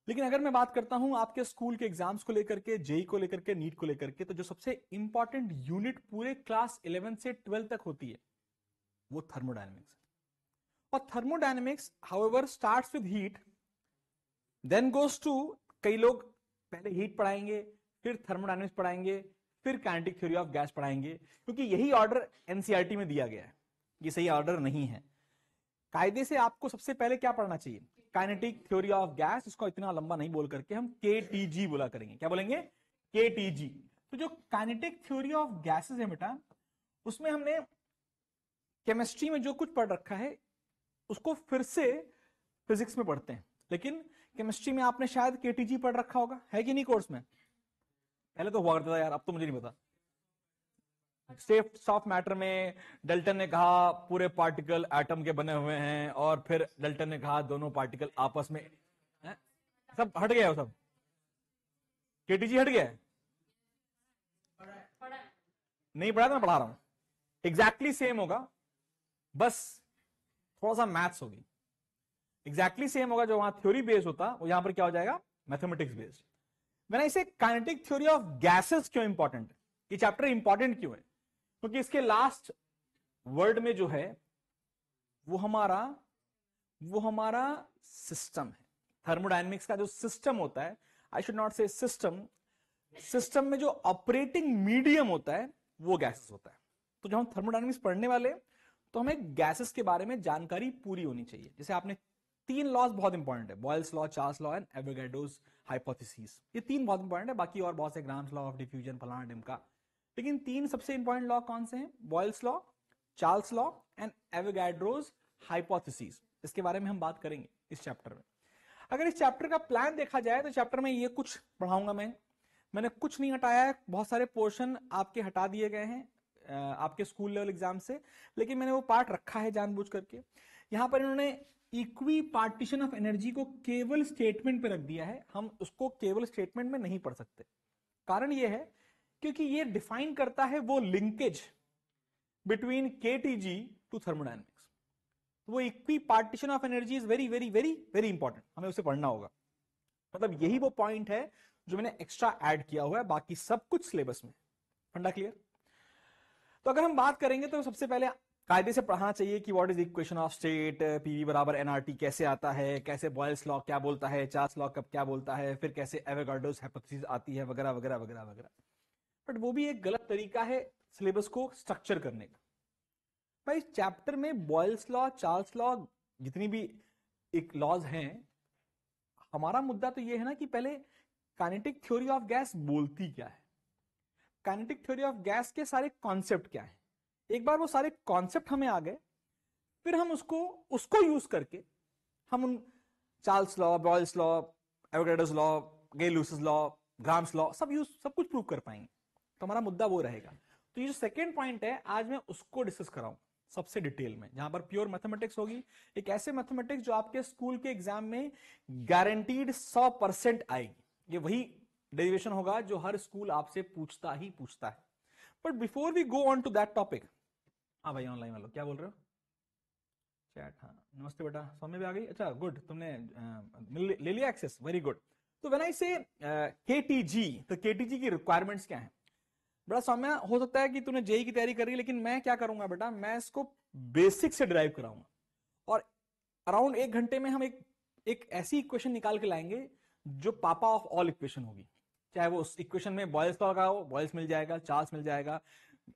लेकिन अगर मैं बात करता हूं आपके स्कूल के एग्जाम्स को लेकर के, जेई को लेकर के, नीट को लेकर के, तो जो सबसे इंपॉर्टेंट यूनिट पूरे क्लास 11 से 12 तक होती है वो थर्मोडायनेमिक्स। और thermodynamics however starts with heat, then goes to, कई लोग पहले हीट पढ़ाएंगे, फिर थर्मोडायनेमिक्स पढ़ाएंगे, फिर काइनेटिक थ्योरी ऑफ गैस पढ़ाएंगे, क्योंकि यही ऑर्डर एनसीईआरटी में दिया गया है। ये सही ऑर्डर नहीं है। कायदे से आपको सबसे पहले क्या पढ़ना चाहिए? Kinetic theory of gas. इसको इतना लंबा नहीं बोल करके हम केटीजी बोला करेंगे। क्या बोलेंगे? केटीजी। तो जो काइनेटिक थ्योरी ऑफ गैसेस है बेटा, उसमें हमने केमिस्ट्री में जो कुछ पढ़ रखा है उसको फिर से फिजिक्स में पढ़ते हैं। लेकिन केमिस्ट्री में आपने शायद केटीजी पढ़ रखा होगा, है कि नहीं कोर्स में? पहले तो हुआ करता था यार, अब तो मुझे नहीं पता। स्टेट्स ऑफ मैटर में डल्टन ने कहा पूरे पार्टिकल एटम के बने हुए हैं, और फिर डल्टन ने कहा दोनों पार्टिकल आपस में है? सब हट गया है, सब केटीजी हट गया है। नहीं पढ़ा तो मैं पढ़ा रहा हूं। एग्जैक्टली सेम होगा, बस थोड़ा सा मैथ्स होगी। एग्जैक्टली सेम होगा, जो वहां थ्योरी बेस्ड होता वो यहां पर क्या हो जाएगा? Mathematics based. मैंने इसे काइनेटिक थ्योरी ऑफ गैसेस क्यों इंपॉर्टेंट है, ये चैप्टर इंपॉर्टेंट क्यों है? क्योंकि इसके लास्ट वर्ड में जो है वो हमारा सिस्टम है। थर्मोडायनेमिक्स का जो सिस्टम होता है, आई शुड नॉट से सिस्टम, सिस्टम में जो ऑपरेटिंग मीडियम होता है वो गैसेस होता है। तो जब हम थर्मोडायनेमिक्स पढ़ने वाले तो हमें गैसेस के बारे में जानकारी पूरी होनी चाहिए। जैसे आपने तीन लॉज बहुत इंपॉर्टेंट है, Boyle's law, Charles law and Avogadro's hypothesis. ये तीन बहुत इंपॉर्टेंट है, बाकी और बहुत से, ग्राम्स लॉ ऑफ डिफ्यूजन, फलाना ढिमका, लेकिन तीन सबसे इंपॉर्टेंट लॉ कौन से हैं? Boyle's law, Charles law and Avogadro's hypothesis. इसके बारे में हम बात करेंगे इस चैप्टर में। अगर इस चैप्टर का प्लान देखा जाए तो चैप्टर में ये कुछ पढ़ाऊंगा मैंने कुछ नहीं हटाया है। बहुत सारे पोर्शन आपके हटा दिए गए हैं आपके स्कूल लेवल एग्जाम से, लेकिन मैंने वो पार्ट रखा है जानबूझ करके। यहां पर इन्होंने इक्वी पार्टीशन ऑफ एनर्जी को केवल स्टेटमेंट पे रख दिया है। हम उसको केवल स्टेटमेंट में नहीं पढ़ सकते। कारण ये है क्योंकि ये डिफाइन करता है वो linkage between KTG to thermodynamics. वो equipartition of energy is very very very very important, हमें उसे पढ़ना होगा। मतलब यही वो पॉइंट है जो मैंने एक्स्ट्रा ऐड किया हुआ है, बाकी सब कुछ सिलेबस में। फंडा क्लियर? तो अगर हम बात करेंगे तो सबसे पहले कायदे से पढ़ना चाहिए कि what is equation of state, PV बराबर एनआरटी कैसे आता है, कैसे बॉयल्स लॉ क्या बोलता है, चार्ल्स लॉ कब क्या बोलता है, फिर कैसे एवोगाड्रोस हाइपोथेसिस आती है, वगैरह वगैरह वगैरह वगैरह। बट वो भी एक गलत तरीका है सिलेबस को स्ट्रक्चर करने का। भाई चैप्टर में बॉयल्स लॉ, चार्ल्स लॉ, जितनी भी एक लॉज हैं, हमारा मुद्दा तो ये है ना कि पहले काइनेटिक थ्योरी ऑफ गैस बोलती क्या है, काइनेटिक थ्योरी ऑफ गैस के सारे कॉन्सेप्ट क्या है। एक बार वो सारे कॉन्सेप्ट हमें आ गए, फिर हम उसको यूज करके हम उन Charles law, Boyle's law, Avogadro's law, Gay Lussac's law, Graham's law सब कुछ प्रूव कर पाएंगे। तो हमारा मुद्दा वो रहेगा। तो ये जो सेकेंड पॉइंट है आज मैं उसको डिस्कस कराऊं सबसे डिटेल में, जहां पर प्योर मैथमेटिक्स होगी। एक ऐसे मैथमेटिक्स जो आपके स्कूल के एग्जाम में गारंटीड 100% आएगी। ये वही डेरिवेशन होगा जो हर स्कूल आपसे पूछता ही पूछता है। But before we go on to that topic, हाँ भाई ऑनलाइन वालों क्या बोल रहे हो? चैट, हाँ नमस्ते बेटा, सौम्य भी आ गई। अच्छा गुड, तुमने ले लिया एक्सेस, वेरी गुड। तो व्हेन आई से केटीजी, तो केटीजी की रिक्वायरमेंट्स क्या है? बड़ा सौम्य, हो सकता है कि तूने जेई की तैयारी कर रही है, लेकिन मैं क्या करूंगा बेटा, मैं इसको बेसिक से डिराइव कराऊंगा। और अराउंड 1 घंटे में हम एक ऐसी इक्वेशन निकाल के लाएंगे जो पापा ऑफ ऑल इक्वेशन होगी। चाहे वो उस इक्वेशन में बॉयल्स लॉ का हो, बॉयल्स मिल जाएगा, चार्ल्स मिल जाएगा,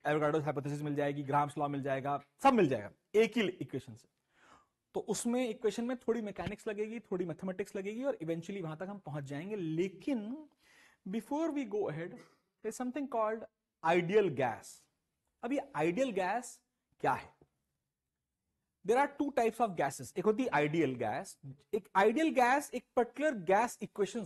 एवोगाड्रोस हाइपोथेसिस मिल जाएगी, ग्राम्स लॉ मिल जाएगा, सब मिल जाएगा एक ही इक्वेशन से। तो उसमें इक्वेशन में थोड़ी मैकेनिक्स लगेगी, थोड़ी मैथमेटिक्स लगेगी, और इवेंचुअली वहां तक हम पहुंच जाएंगे। लेकिन before we go ahead, there is something called ideal gas. अब ये आइडियल गैस क्या है? There are two types of gases. एक होती है आइडियल गैस। एक आइडियल गैस एक पर्टिकुलर गैस इक्वेशन,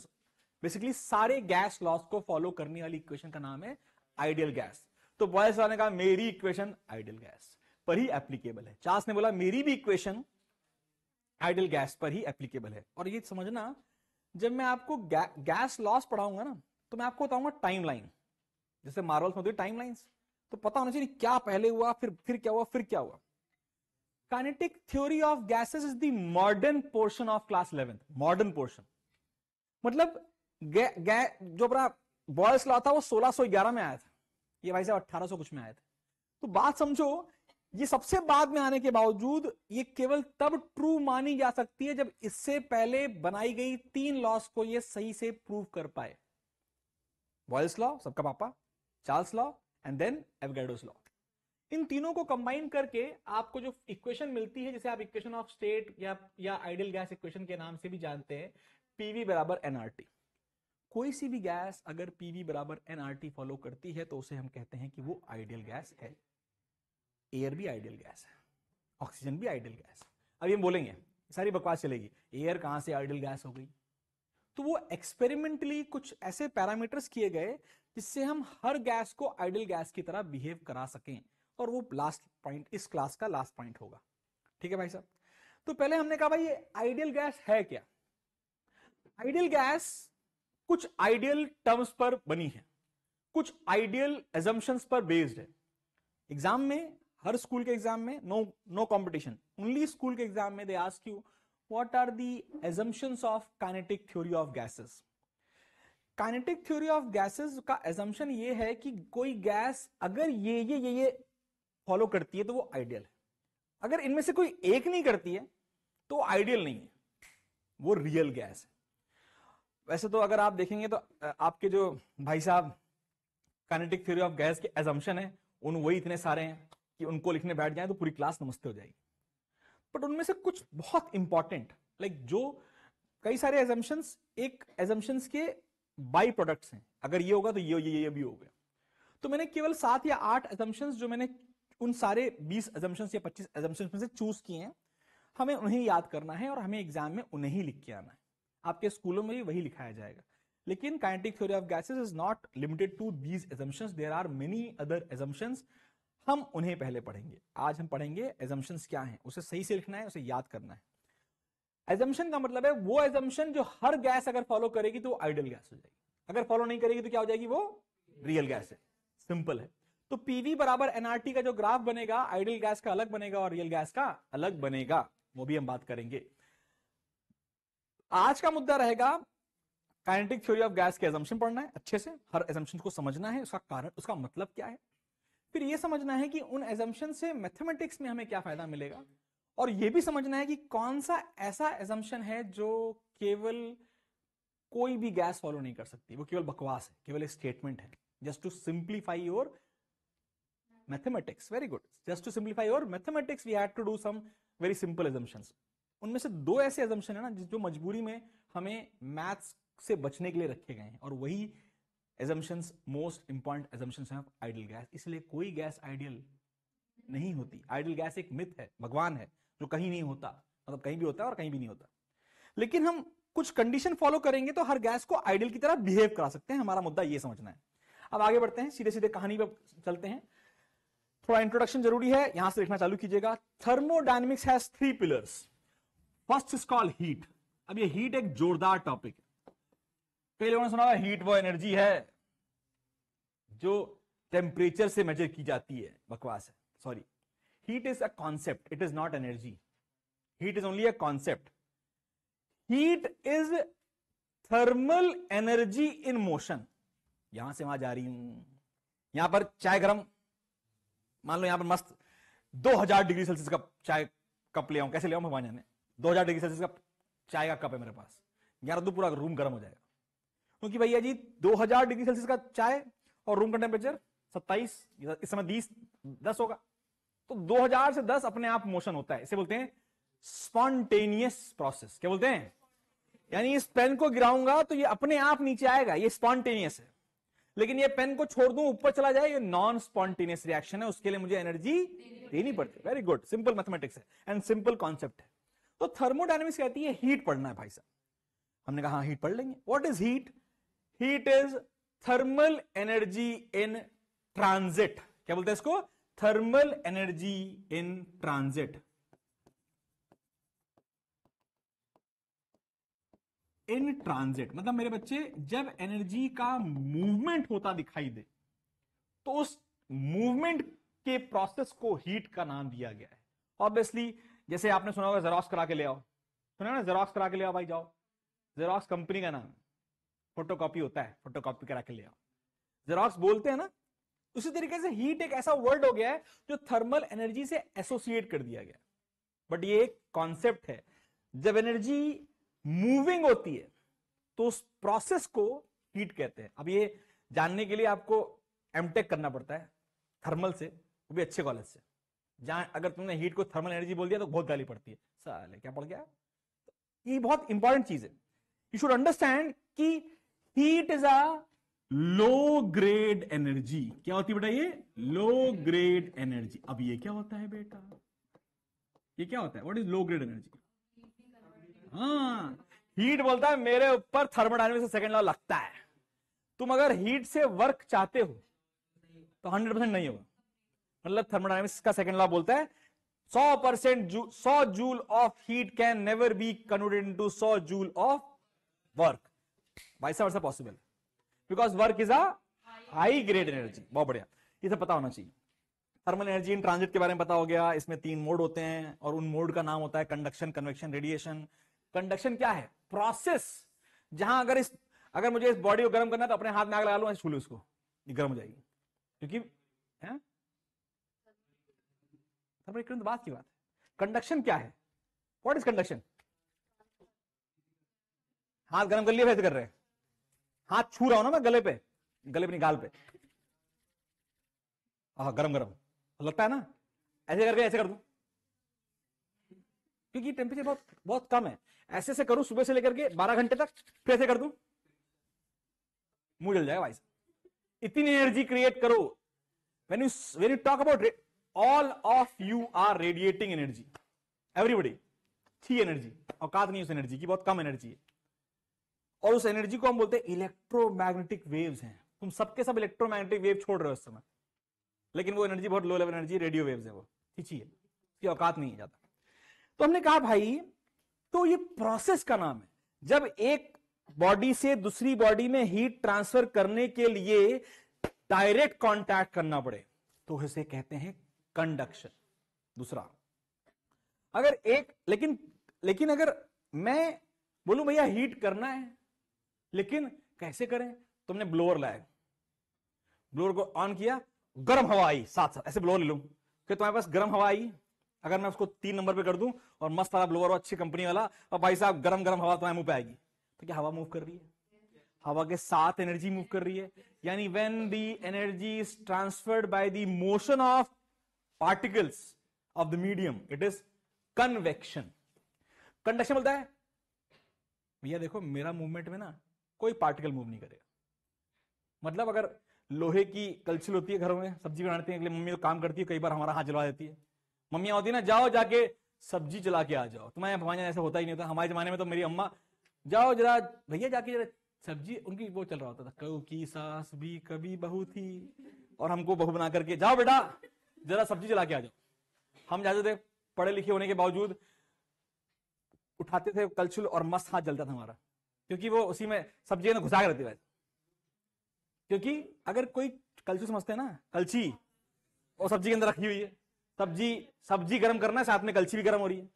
बेसिकली सारे गैस लॉस को फॉलो करने वाली इक्वेशन का नाम है आइडियल गैस। तो बॉयल्स ने कहा मेरी इक्वेशन आइडियल गैस पर ही एप्लीकेबल है, चार्ल्स ने बोला मेरी भी इक्वेशन आइडियल गैस पर ही एप्लीकेबल है। और ये समझना, जब मैं आपको गैस लॉस पढ़ाऊंगा ना, तो मैं आपको बताऊंगा टाइमलाइन, जैसे मार्वल्स में होती है टाइम लाइन्स। तो पता होना चाहिए क्या पहले हुआ, फिर क्या हुआ, फिर क्या हुआ। Kinetic theory of gases is the modern portion of class 11th, modern portion. मतलब जो अपना बॉयल्स लॉ था वो 1611 में आया था, ये भाई साहब 1800 कुछ में आया था। तो बात समझो, ये सबसे बाद में आने के बावजूद ये केवल तब ट्रू मानी जा सकती है जब इससे पहले बनाई गई 3 लॉस को ये सही से प्रूव कर पाए। बॉयल्स लॉ, सबका पापा, Charles law and then Avogadro's law. इन तीनों को कंबाइन करके आपको जो इक्वेशन मिलती है, जिसे आप इक्वेशन ऑफ स्टेट या आइडियल गैस इक्वेशन के नाम से भी जानते हैं, पीवी बराबर एनआरटी। कोई सी भी गैस अगर पीवी बराबर एनआरटी फॉलो करती है तो उसे हम कहते हैं कि वो आइडियल गैस है। एयर भी आइडियल गैस है, ऑक्सीजन भी आइडियल गैस है। अब हम बोलेंगे सारी बकवास चलेगी, एयर कहां से आइडियल गैस हो गई? तो वो एक्सपेरिमेंटली कुछ ऐसे पैरामीटर्स किए गए जिससे हम हर गैस को आइडियल गैस की तरह बिहेव करा सकें, और वो लास्ट पॉइंट इस क्लास का लास्ट पॉइंट होगा। ठीक है भाई साहब, तो पहले हमने कहा भाई ये आइडियल गैस है क्या? आइडियल गैस कुछ आइडियल टर्म्स पर बनी है, कुछ आइडियल एजम्पशंस पर बेस्ड है। एग्जाम में, हर स्कूल के एग्जाम में, नो कंपटीशन, ओनली स्कूल के एग्जाम में they ask you what are the assumptions of kinetic theory of gases. Kinetic theory of gases का एजम्पशन ये है कि कोई गैस अगर ये फॉलो करती है तो वो आइडियल है, अगर इनमें से कोई एक नहीं करती है तो आइडियल नहीं है, वो रियल गैस है। वैसे तो अगर आप देखेंगे तो आपके जो भाई साहब काइनेटिक थ्योरी ऑफ गैस के एजम्पशन है उन वही इतने सारे हैं कि उनको लिखने बैठ जाए तो पूरी क्लास नमस्ते हो जाएगी। बट उनमें से कुछ बहुत इंपॉर्टेंट, लाइक जो कई सारे एजम्पशंस एक एजम्पशंस के बाई प्रोडक्ट्स हैं, अगर ये होगा तो ये भी हो गया। तो मैंने केवल 7 या 8 एजम्पशंस जो मैंने उन सारे 20 एजम्पशंस या 25 एजम्पशंस में से चूज किए हैं, हमें उन्हें याद करना है और हमें एग्जाम में उन्हें ही लिख के आना है। आपके स्कूलों में भी वही लिखाया जाएगा। लेकिन kinetic theory of gases is not limited to these assumptions, there are many other assumptions. हम उन्हें पहले पढ़ेंगे। आज हम पढ़ेंगे एजम्पशंस क्या हैं, उसे सही से लिखना है, उसे याद करना है। एजम्पशन का मतलब है वो एजम्पशन जो हर गैस अगर फॉलो करेगी तो आइडियल गैस हो जाएगी, अगर फॉलो नहीं करेगी तो क्या हो जाएगी, वो रियल गैस है। सिंपल है। तो पीवी बराबर एनआरटी का जो ग्राफ बनेगा, आइडियल गैस का अलग बनेगा और रियल गैस का अलग बनेगा, वो भी हम बात करेंगे। आज का मुद्दा रहेगा काइनेटिक थ्योरी ऑफ गैस के एजम्पशन पढ़ना है, अच्छे से हर एजम्पशन को समझना है, उसका कारण, उसका मतलब क्या है। फिर यह समझना है कि उन एजम्पशन से मैथमेटिक्स में हमें क्या फायदा मिलेगा, और यह भी समझना है कि कौन सा ऐसा एजम्पशन है जो केवल कोई भी गैस फॉलो नहीं कर सकती, वो केवल बकवास है, केवल एक स्टेटमेंट है, just to simplify your mathematics. Very good. Just to simplify your mathematics we had to do some very simple assumptions. उनमें से 2 ऐसे एजम्पशन है ना जो मजबूरी में हमें मैथ्स से बचने के लिए रखे गए हैं, और वही एजम्पशंस मोस्ट इंपॉर्टेंट एजम्पशंस हैं आइडियल गैस। इसलिए कोई गैस आइडियल नहीं होती। आइडियल गैस एक मिथ है, भगवान है जो कहीं नहीं होता, मतलब कहीं भी होता है और कहीं भी नहीं होता। लेकिन हम कुछ कंडीशन फॉलो करेंगे तो हर गैस को आइडियल की तरह बिहेव करा सकते हैं। हमारा मुद्दा ये समझना है। अब आगे बढ़ते हैं, सीधे सीधे कहानी पर चलते हैं। थोड़ा इंट्रोडक्शन जरूरी है, यहां से लिखना चालू कीजिएगा। Thermodynamics has 3 pillars. First is called heat. अब ये हीट एक जोरदार टॉपिक है। कई लोगों ने सुना होगा हीट वो एनर्जी है जो टेम्परेचर से मेजर की जाती है। बकवास है, sorry. Heat is a concept, it is not energy. Heat is only a concept. Heat is thermal energy in motion. यहां से वहां जा रही हूं, यहां पर चाय गरम, मान लो यहां पर मस्त 2000 डिग्री सेल्सियस का चाय कप ले आऊं, कैसे ले आऊं भगवान जाने। 2000 डिग्री सेल्सियस का चाय का कप है मेरे पास, यार तो पूरा रूम गर्म हो जाएगा। क्योंकि भैया जी 2000 डिग्री सेल्सियस का चाय और रूम का टेम्परेचर 27, इस समय 10 होगा, तो 2000 से 10 अपने आप मोशन होता है। इसे बोलते हैं स्पॉन्टेनियस प्रोसेस। क्या बोलते हैं? यानी इस पेन को गिराऊंगा तो ये अपने आप नीचे आएगा, ये स्पॉन्टेनियस है। लेकिन ये पेन को छोड़ दूं ऊपर चला जाए, ये नॉन स्पॉन्टेनियस रिएक्शन है, उसके लिए मुझे एनर्जी देनी पड़ती है। वेरी गुड, सिंपल मैथमेटिक्स है एंड सिंपल कॉन्सेप्ट है। तो थर्मोडायनेमिक्स कहती है हीट पढ़ना है भाई साहब। हमने कहा हाँ हीट पढ़ लेंगे। What is heat? Heat is thermal energy in transit. क्या बोलते हैं इसको? Thermal energy in transit. In transit मतलब मेरे बच्चे, जब एनर्जी का मूवमेंट होता दिखाई दे तो उस मूवमेंट के प्रोसेस को हीट का नाम दिया गया है। ऑब्वियसली जैसे आपने सुना होगा जेरोक्स करा के ले आओ, सुना ना, जेरोक्स करा के ले आओ भाई, जाओ। जेरोक्स कंपनी का नाम है, फोटोकॉपी होता है, फोटोकॉपी करा के ले आओ। जेरोक्स बोलते हैं ना, उसी तरीके से हीट एक ऐसा वर्ड हो गया है जो थर्मल एनर्जी से एसोसिएट कर दिया गया। बट ये एक कॉन्सेप्ट है, जब एनर्जी मूविंग होती है तो उस प्रोसेस को हीट कहते हैं। अब ये जानने के लिए आपको एमटेक करना पड़ता है थर्मल से, वो भी अच्छे कॉलेज से, जहां अगर तुमने हीट को थर्मल एनर्जी बोल दिया तो बहुत गाली पड़ती है, साले क्या पड़ गया। ये बहुत इंपॉर्टेंट चीज है, यू शुड अंडरस्टैंड कि heat is a low grade energy. क्या होती है बेटा ये? Low grade energy. अब ये क्या होता है बेटा? ये क्या होता है? What is low grade energy? हाँ, हीट बोलता है मेरे ऊपर थर्मोडायनेमिक्स से सेकंड लॉ लगता है। तुम अगर हीट से वर्क चाहते हो तो 100% नहीं होगा। मतलब थर्मोडायनेमिक्स का सेकंड लॉ बोलता है 100% 100 joule of heat can never be converted into 100 joule of work. Vice versa possible, because work is a high grade energy. बहुत बढ़िया, ये सब पता होना चाहिए। थर्मल एनर्जी इन ट्रांजिट के बारे में पता हो गया। इसमें 3 मोड होते हैं और उन मोड का नाम होता है कंडक्शन, कन्वेक्शन, रेडिएशन। कंडक्शन क्या है? प्रोसेस जहां अगर मुझे इस बॉडी को गर्म करना है तो अपने हाथ में आग लगा लूं, छू लूं इसको, ये गर्म हो जाएगी, क्योंकि है थर्मल बात की बात है। कंडक्शन क्या है? What is conduction? हाथ गर्म कर लिया, वैसे कर रहे हैं, हाथ छू रहा हूं ना मैं गले पे नहीं, गाल पे, गरम गरम लगता है ना, ऐसे करके ऐसे कर दूं, क्योंकि टेम्परेचर बहुत बहुत कम है। ऐसे से करूं सुबह से लेकर के 12 घंटे तक, फिर ऐसे कर दूं, मुंह जल जाएगा भाई साहब। इतनी एनर्जी क्रिएट करो। when you talk about all of you are radiating energy, everybody थी एनर्जी, औकात नहीं उस एनर्जी की, बहुत कम एनर्जी है। और उस एनर्जी को हम बोलते हैं इलेक्ट्रोमैग्नेटिक वेव्स हैं। तुम सबके सब इलेक्ट्रोमैग्नेटिक वेव छोड़ रहे हो इस समय, लेकिन वो एनर्जी बहुत low level energy, radio waves है, वो खींची है, उसकी औकात नहीं है ज्यादा। तो हमने कहा भाई, तो ये प्रोसेस का नाम है। जब एक बॉडी से दूसरी बॉडी में हीट ट्रांसफर करने के लिए डायरेक्ट कांटेक्ट करना पड़े तो इसे कहते हैं कंडक्शन। दूसरा, अगर एक लेकिन अगर मैं बोलूं भैया हीट करना है, लेकिन कैसे करें? तुमने ब्लोअर लाया, ब्लोअर को ऑन किया, गर्म हवा आई साथ साथ, ऐसे ब्लोअर ले लूं कि तुम्हारे पास गर्म हवा आई, अगर मैं उसको 3 नंबर पे कर दूं और मस्त वाला ब्लोअर हो, अच्छी कंपनी वाला, और भाई साहब गरम गरम हवा तुम्हारे मुंह पे आएगी, तो क्या हवा मूव कर रही है? हवा के साथ एनर्जी मूव कर रही है। यानी when the energy is transferred by the motion of particles of the medium, it is convection. Conduction बोलता है भैया देखो मेरा मूवमेंट में ना कोई पार्टिकल मूव नहीं करेगा। मतलब अगर लोहे की कलछुल होती है घरों में, सब्जी बनाते हैं, मम्मी तो काम करती है, कई बार हमारा हाथ जला देती है, मम्मियां होती है ना, जाओ जाके सब्जी चला के आ जाओ। तुम्हारे भगवान ऐसा होता ही नहीं होता। हमारे जमाने में तो मेरी अम्मा, जाओ जरा भैया जाके जरा सब्जी, उनकी वो चल रहा होता था, कऊ की सास भी कभी बहू थी, और हमको बहू बना करके जाओ बेटा जरा सब्जी चला के आ जाओ। हम जाते थे, पढ़े लिखे होने के बावजूद उठाते थे कलछुल और मस्त हाथ जलता था हमारा, क्योंकि वो उसी में सब्जी घुसा के रहती है। क्योंकि अगर कोई कलछुल समझते हैं ना, कलछी और सब्जी के अंदर रखी हुई है, सब्जी गर्म करना है, साथ में कलछी भी गर्म हो रही है,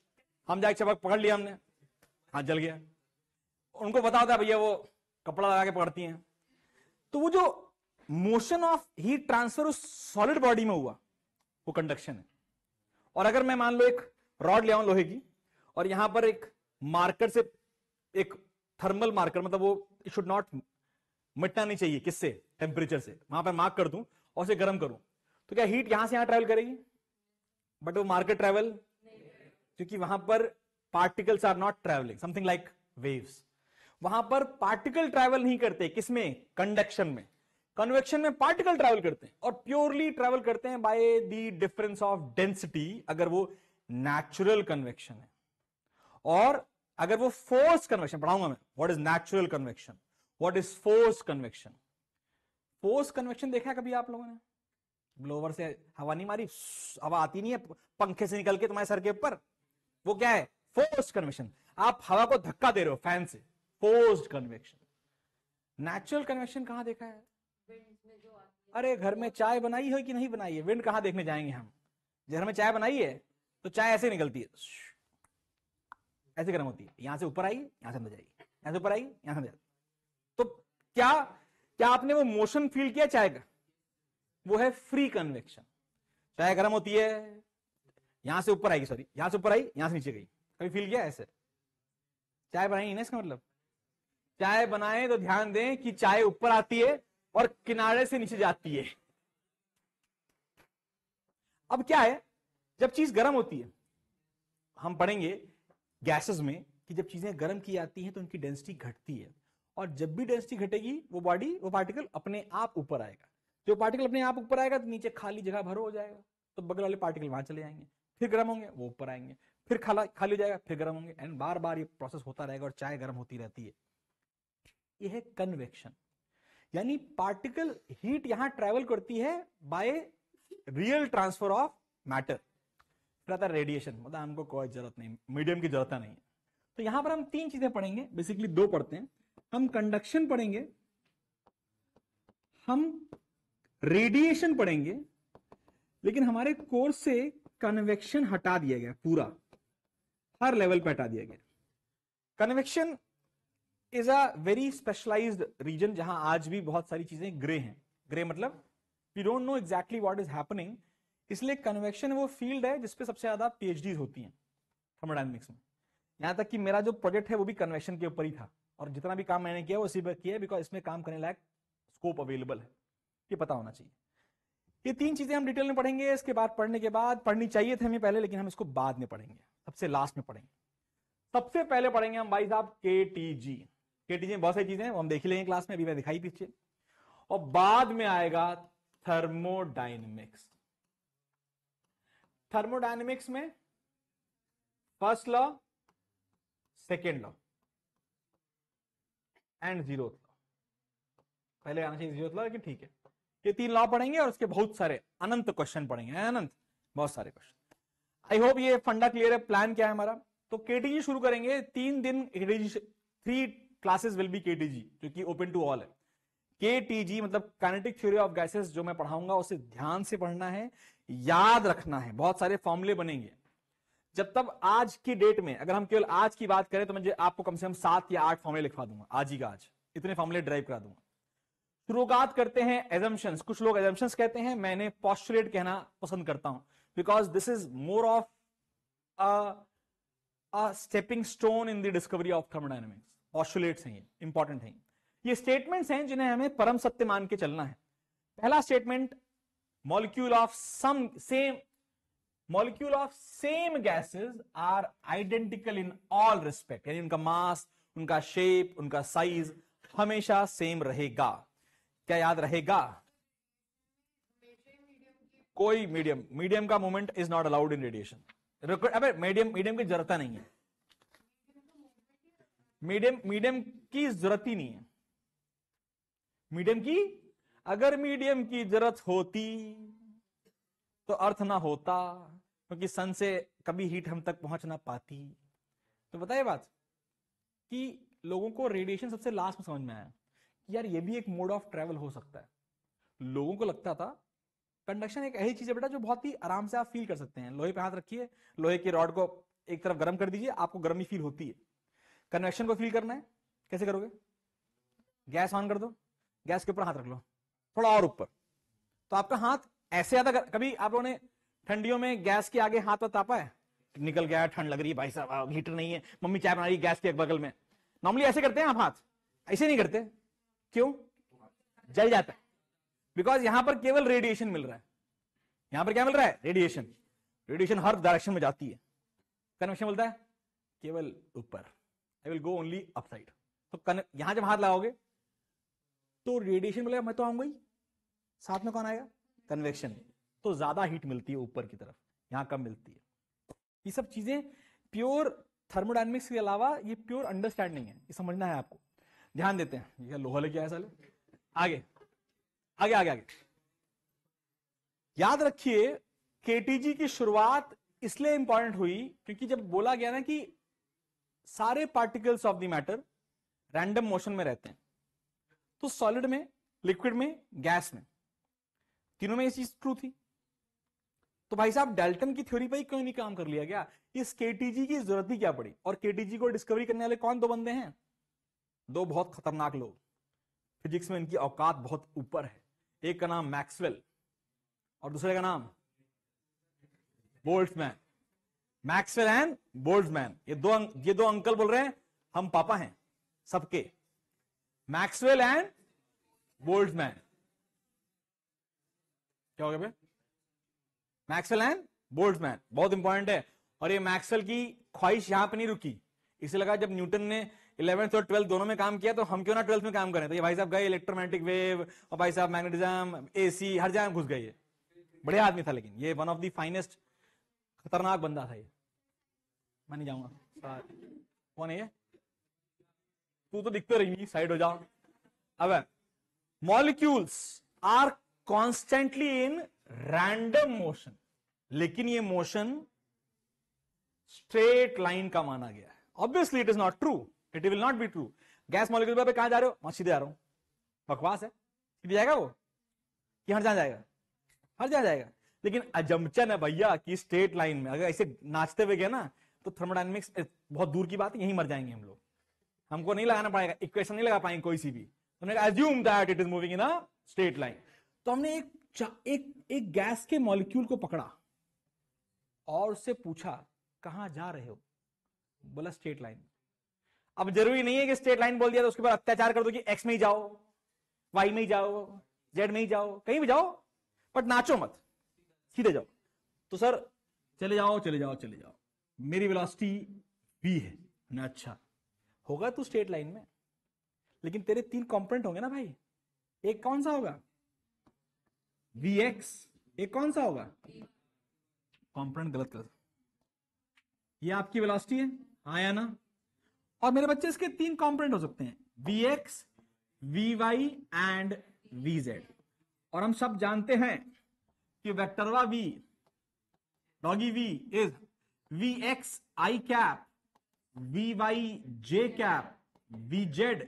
हम जाके चबक पकड़ लिया हमने, हाथ जल गया। उनको पता होता है भैया वो कपड़ा लगा के पकड़ती हैं। तो वो जो मोशन ऑफ हीट ट्रांसफर उस सॉलिड बॉडी में हुआ, वो कंडक्शन है। और अगर मैं मान लो एक रॉड ले आऊं लोहे की, और यहां पर एक मार्कर से, एक थर्मल मार्कर, मतलब वो इट शुड नॉट मिटना नहीं चाहिए, किससे? टेम्परेचर से, वहां पर मार्क कर दूं और उसे गर्म करूं, तो क्या हीट यहां से यहां ट्रेवल करेगी? बट वो मार्कर ट्रेवल, क्योंकि वहां पर particles are not travelling, something like waves. वहां पर पार्टिकल ट्रेवल नहीं करते, किसमें? कंडक्शन में। कन्वेक्शन में पार्टिकल ट्रेवल करते हैं, और प्योरली ट्रेवल करते हैं by the difference of density, अगर वो नेचुरल कन्वेक्शन है। और अगर वो फोर्स कन्वेक्शन, पढ़ाऊंगा मैं what is natural convection, what is force convection. Force convection देखा है कभी आप लोगों ने? ब्लोवर से हवा नहीं मारी, हवा आती नहीं है पंखे से निकल के तुम्हारे सर के ऊपर, वो क्या है? Force convection. आप हवा को धक्का दे रहे हो फैन से, फोर्स्ड कन्वेक्शन। नेचुरल कन्वेक्शन कहां देखा है? अरे घर में चाय बनाई है कि नहीं बनाई है, विंड कहां देखने जाएंगे हम? घर में चाय बनाई है तो चाय ऐसे निकलती है, ऐसे गर्म होती है, यहां से ऊपर आई, यहां से अंदर जाएगी, यहां से ऊपर आई, यहां से अंदर जाएगी। तो क्या क्या आपने वो मोशन फील किया चाय का? वो है फ्री कन्वेक्शन। चाय गर्म होती है, यहां से ऊपर आएगी, सॉरी यहां से ऊपर आई, यहां से नीचे गई, कभी फील किया ऐसे? चाय बनाई ना, इसका मतलब चाय बनाए तो ध्यान दें कि चाय ऊपर आती है और किनारे से नीचे जाती है। अब क्या है, जब चीज गर्म होती है, हम पढ़ेंगे गैसेस में कि जब चीजें गर्म की जाती हैं तो उनकी डेंसिटी घटती है, और जब भी डेंसिटी घटेगी वो पार्टिकल अपने आप ऊपर आएगा। जो पार्टिकल अपने आप ऊपर आएगा तो नीचे खाली जगह भरो हो जाएगा, तो बगल वाले पार्टिकल वहां चले जाएंगे, फिर गर्म होंगे वो ऊपर आएंगे, फिर खाली हो जाएगा, फिर गर्म होंगे, एंड बार बार ये प्रोसेस होता रहेगा और चाय गर्म होती रहती है। ये है कन्वेक्शन, यानी पार्टिकल हीट यहां ट्रेवल करती है by real transfer of matter. फिर रेडिएशन, मतलब हमको कोई जरूरत नहीं, मीडियम की जरूरत नहीं है। तो यहां पर हम तीन चीजें पढ़ेंगे, बेसिकली दो पढ़ते हैं। हम कंडक्शन पढ़ेंगे, हम रेडिएशन पढ़ेंगे, लेकिन हमारे कोर्स से कन्वेक्शन हटा दिया गया, पूरा हर लेवल पे हटा दिया गया। Convection is a very specialised region जहां आज भी बहुत सारी चीजें ग्रे हैं। ग्रे मतलब we don't know exactly what is happening, इसलिए कन्वेक्शन वो फील्ड है जिसपे सबसे ज्यादा पीएचडी होती हैं थर्मोडायनेमिक्स में। यहां तक कि मेरा जो प्रोजेक्ट है वो भी कन्वेक्शन के ऊपर ही था, और जितना भी काम मैंने किया वो इसी पर किया बिकॉज इसमें काम करने लायक स्कोप अवेलेबल है, ये पता होना चाहिए। ये तीन चीजें हम डिटेल में पढ़ेंगे, इसके बाद पढ़ने के बाद पढ़नी चाहिए थे हमें पहले, लेकिन हम इसको बाद में पढ़ेंगे, सबसे लास्ट में पढ़ेंगे। सबसे पहले पढ़ेंगे हम भाई साहब केटीजी। केटीजी में बहुत सारी चीजें हैं, वो हम देख ही लेंगे क्लास में, अभी मैं दिखाई पीछे, और बाद में आएगा थर्मोडायनेमिक्स। थर्मोडायनेमिक्स में first law, second law and zeroth law. पहले आना चाहिए जीरोथ लॉ, लेकिन ठीक है, ये तीन लॉ पढ़ेंगे और उसके बहुत सारे अनंत क्वेश्चन पढ़ेंगे, अनंत बहुत सारे क्वेश्चन। आई होप ये फंडा क्लियर है, प्लान क्या है हमारा। तो केटीजी शुरू करेंगे, 3 दिन KTG, 3 classes will be KTG, जो कि ओपन टू ऑल है। केटीजी मतलब काइनेटिक थ्योरी ऑफ गैसेस, जो मैं पढ़ाऊंगा उसे ध्यान से पढ़ना है, याद रखना है, बहुत सारे फॉर्मूले बनेंगे। जब तक आज की डेट में अगर हम केवल आज की बात करें तो मुझे आपको कम से कम 7 या 8 फॉर्मूले लिखवा दूंगा, आज ही का आज इतने फॉर्मूले ड्राइव करा दूंगा। शुरुआत करते हैं एजम्पशंस। कुछ लोग एजम्पशंस कहते हैं, मैंने पोस्टुलेट कहना पसंद करता हूं, because this is more of a stepping stone in the discovery of thermodynamics. Postulates हैं, ये इंपॉर्टेंट हैं, ये स्टेटमेंट्स हैं जिन्हें हमें परम सत्य मान के चलना है। पहला statement, molecule of same gases are identical in all respect, यानी उनका मास, उनका शेप, उनका साइज हमेशा सेम रहेगा। क्या याद रहेगा? कोई मीडियम का movement is not allowed in radiation. अबे मीडियम की जरूरत नहीं है, मीडियम की जरूरत ही नहीं है। मीडियम की, अगर मीडियम की जरूरत होती तो अर्थ ना होता, क्योंकि सन से कभी हीट हम तक पहुंच ना पाती। तो बताइए बात कि लोगों को रेडिएशन सबसे लास्ट में समझ में आया कि यार ये भी एक मोड ऑफ ट्रेवल हो सकता है। लोगों को लगता था कंडक्शन एक ऐसी चीज है बेटा जो बहुत ही आराम से आप फील कर सकते हैं। लोहे पे हाथ रखिए, लोहे की रॉड को एक तरफ गर्म कर दीजिए, आपको गर्मी फील होती है। कन्वेक्शन को फील करना है, कैसे करोगे? गैस ऑन कर दो, गैस के ऊपर हाथ रख लो, थोड़ा और ऊपर, तो आपका हाथ ऐसे ज्यादा कभी आप लोगों ने ठंडियों में गैस के आगे हाथ तापा है? निकल गया, ठंड लग रही है भाई साहब, हीटर नहीं है, मम्मी चाय बना रही है गैस के बगल में, नॉर्मली ऐसे करते हैं आप हाथ, ऐसे नहीं करते। क्यों? जल जाता है, बिकॉज यहां पर केवल रेडिएशन मिल रहा है। यहां पर क्या मिल रहा है? रेडिएशन। रेडिएशन हर डायरेक्शन में जाती है। कन्वेक्शन बोलता है केवल ऊपर, I will go only upside. तो यहां जब हाथ लगाओगे तो रेडिएशन बोलेगा मैं तो आऊंगा ही, साथ में कौन आएगा? कन्वेक्शन। तो ज्यादा हीट मिलती है ऊपर की तरफ, यहां कम मिलती है। ये सब चीजें प्योर थर्मोडायनेमिक्स के अलावा ये प्योर अंडरस्टैंडिंग है, ये समझना है आपको। ध्यान देते हैं, ये लोहा लेके आया साले। आगे आगे आगे आगे याद रखिए, केटीजी की शुरुआत इसलिए इंपॉर्टेंट हुई क्योंकि जब बोला गया ना कि सारे particles of the matter random motion में रहते हैं, तो सॉलिड में, लिक्विड में, गैस में, तीनों में ये चीज ट्रू थी। तो भाई साहब डाल्टन की थ्योरी पर ही क्यों नहीं काम कर लिया गया? इस केटीजी की जरूरत ही क्या पड़ी? और केटीजी को डिस्कवरी करने वाले कौन? 2 बंदे हैं, 2 बहुत खतरनाक लोग, फिजिक्स में इनकी औकात बहुत ऊपर है। एक का नाम मैक्सवेल और दूसरे का नाम बोल्ट्जमैन। मैक्सवेल एंड बोल्ट्जमैन, ये दो अंकल बोल रहे हैं हम पापा हैं सबके, मैक्सवेल एंड बोल्ट्जमैन। क्या हो गया भाई? मैक्सवेल एंड बोल्ट्जमैन बहुत इंपॉर्टेंट है। और ये मैक्सवेल की ख्वाहिश यहां पे नहीं रुकी, इसे लगा जब न्यूटन ने 11th और 12th दोनों में काम किया तो हम क्यों ना 12th में काम करें। तो ये भाई साहब गए इलेक्ट्रोमैग्नेटिक वेव और भाई साहब मैग्नेटिज्म, एसी, हर जगह घुस गए। ये बढ़िया आदमी था, लेकिन ये वन ऑफ द फाइनेस्ट, खतरनाक बंदा था ये। मैं नहीं जाऊंगा। कौन है ये? तू तो दिखते रही, साइड हो जाओ। अब molecules are constantly in random motion, लेकिन ये मोशन स्ट्रेट लाइन का माना गया है। Obviously it is not true, it will not be true. Gas molecule पे कहां जा रहे हो? मैं सीधे आ रहा हूं, बकवास है। सीधे जाएगा वो कि हर जगह जाएगा? हर जगह जाएगा। लेकिन अजम्पशन है भैया कि स्ट्रेट लाइन में अगर ऐसे नाचते हुए गए ना तो थर्मोडायनेमिक्स बहुत दूर की बात है, यहीं मर जाएंगे हम लोग। हमको नहीं लगाना पड़ेगा, इक्वेशन नहीं लगा पाएंगे कोई सी भी। हमने assume that it is moving in a straight line. तो हमने एक गैस के मॉलिक्यूल को पकड़ा और उससे पूछा कहां जा रहे हो? बोला स्ट्रेट लाइन। अब जरूरी नहीं है कि स्ट्रेट लाइन बोल दिया तो उसके बाद अत्याचार कर दो कि एक्स में ही जाओ, वाई में ही जाओ, जेड में ही जाओ, कहीं भी जाओ, बट नाचो मत, सीधे जाओ। तो सर चले जाओ चले जाओ चले जाओ, मेरी वेलोसिटी v है ना। अच्छा होगा तू स्ट्रेट लाइन में, लेकिन तेरे 3 कंपोनेंट होंगे ना भाई। एक कौन सा होगा? vx। एक कौन सा होगा? कंपोनेंट गलत कर, ये आपकी वेलोसिटी है, हाँ या ना? और मेरे बच्चे इसके 3 कंपोनेंट हो सकते हैं, vx, vy एंड vz। और हम सब जानते हैं कि वेक्टरवा v, doggy v is vx i cap, vy j cap, vz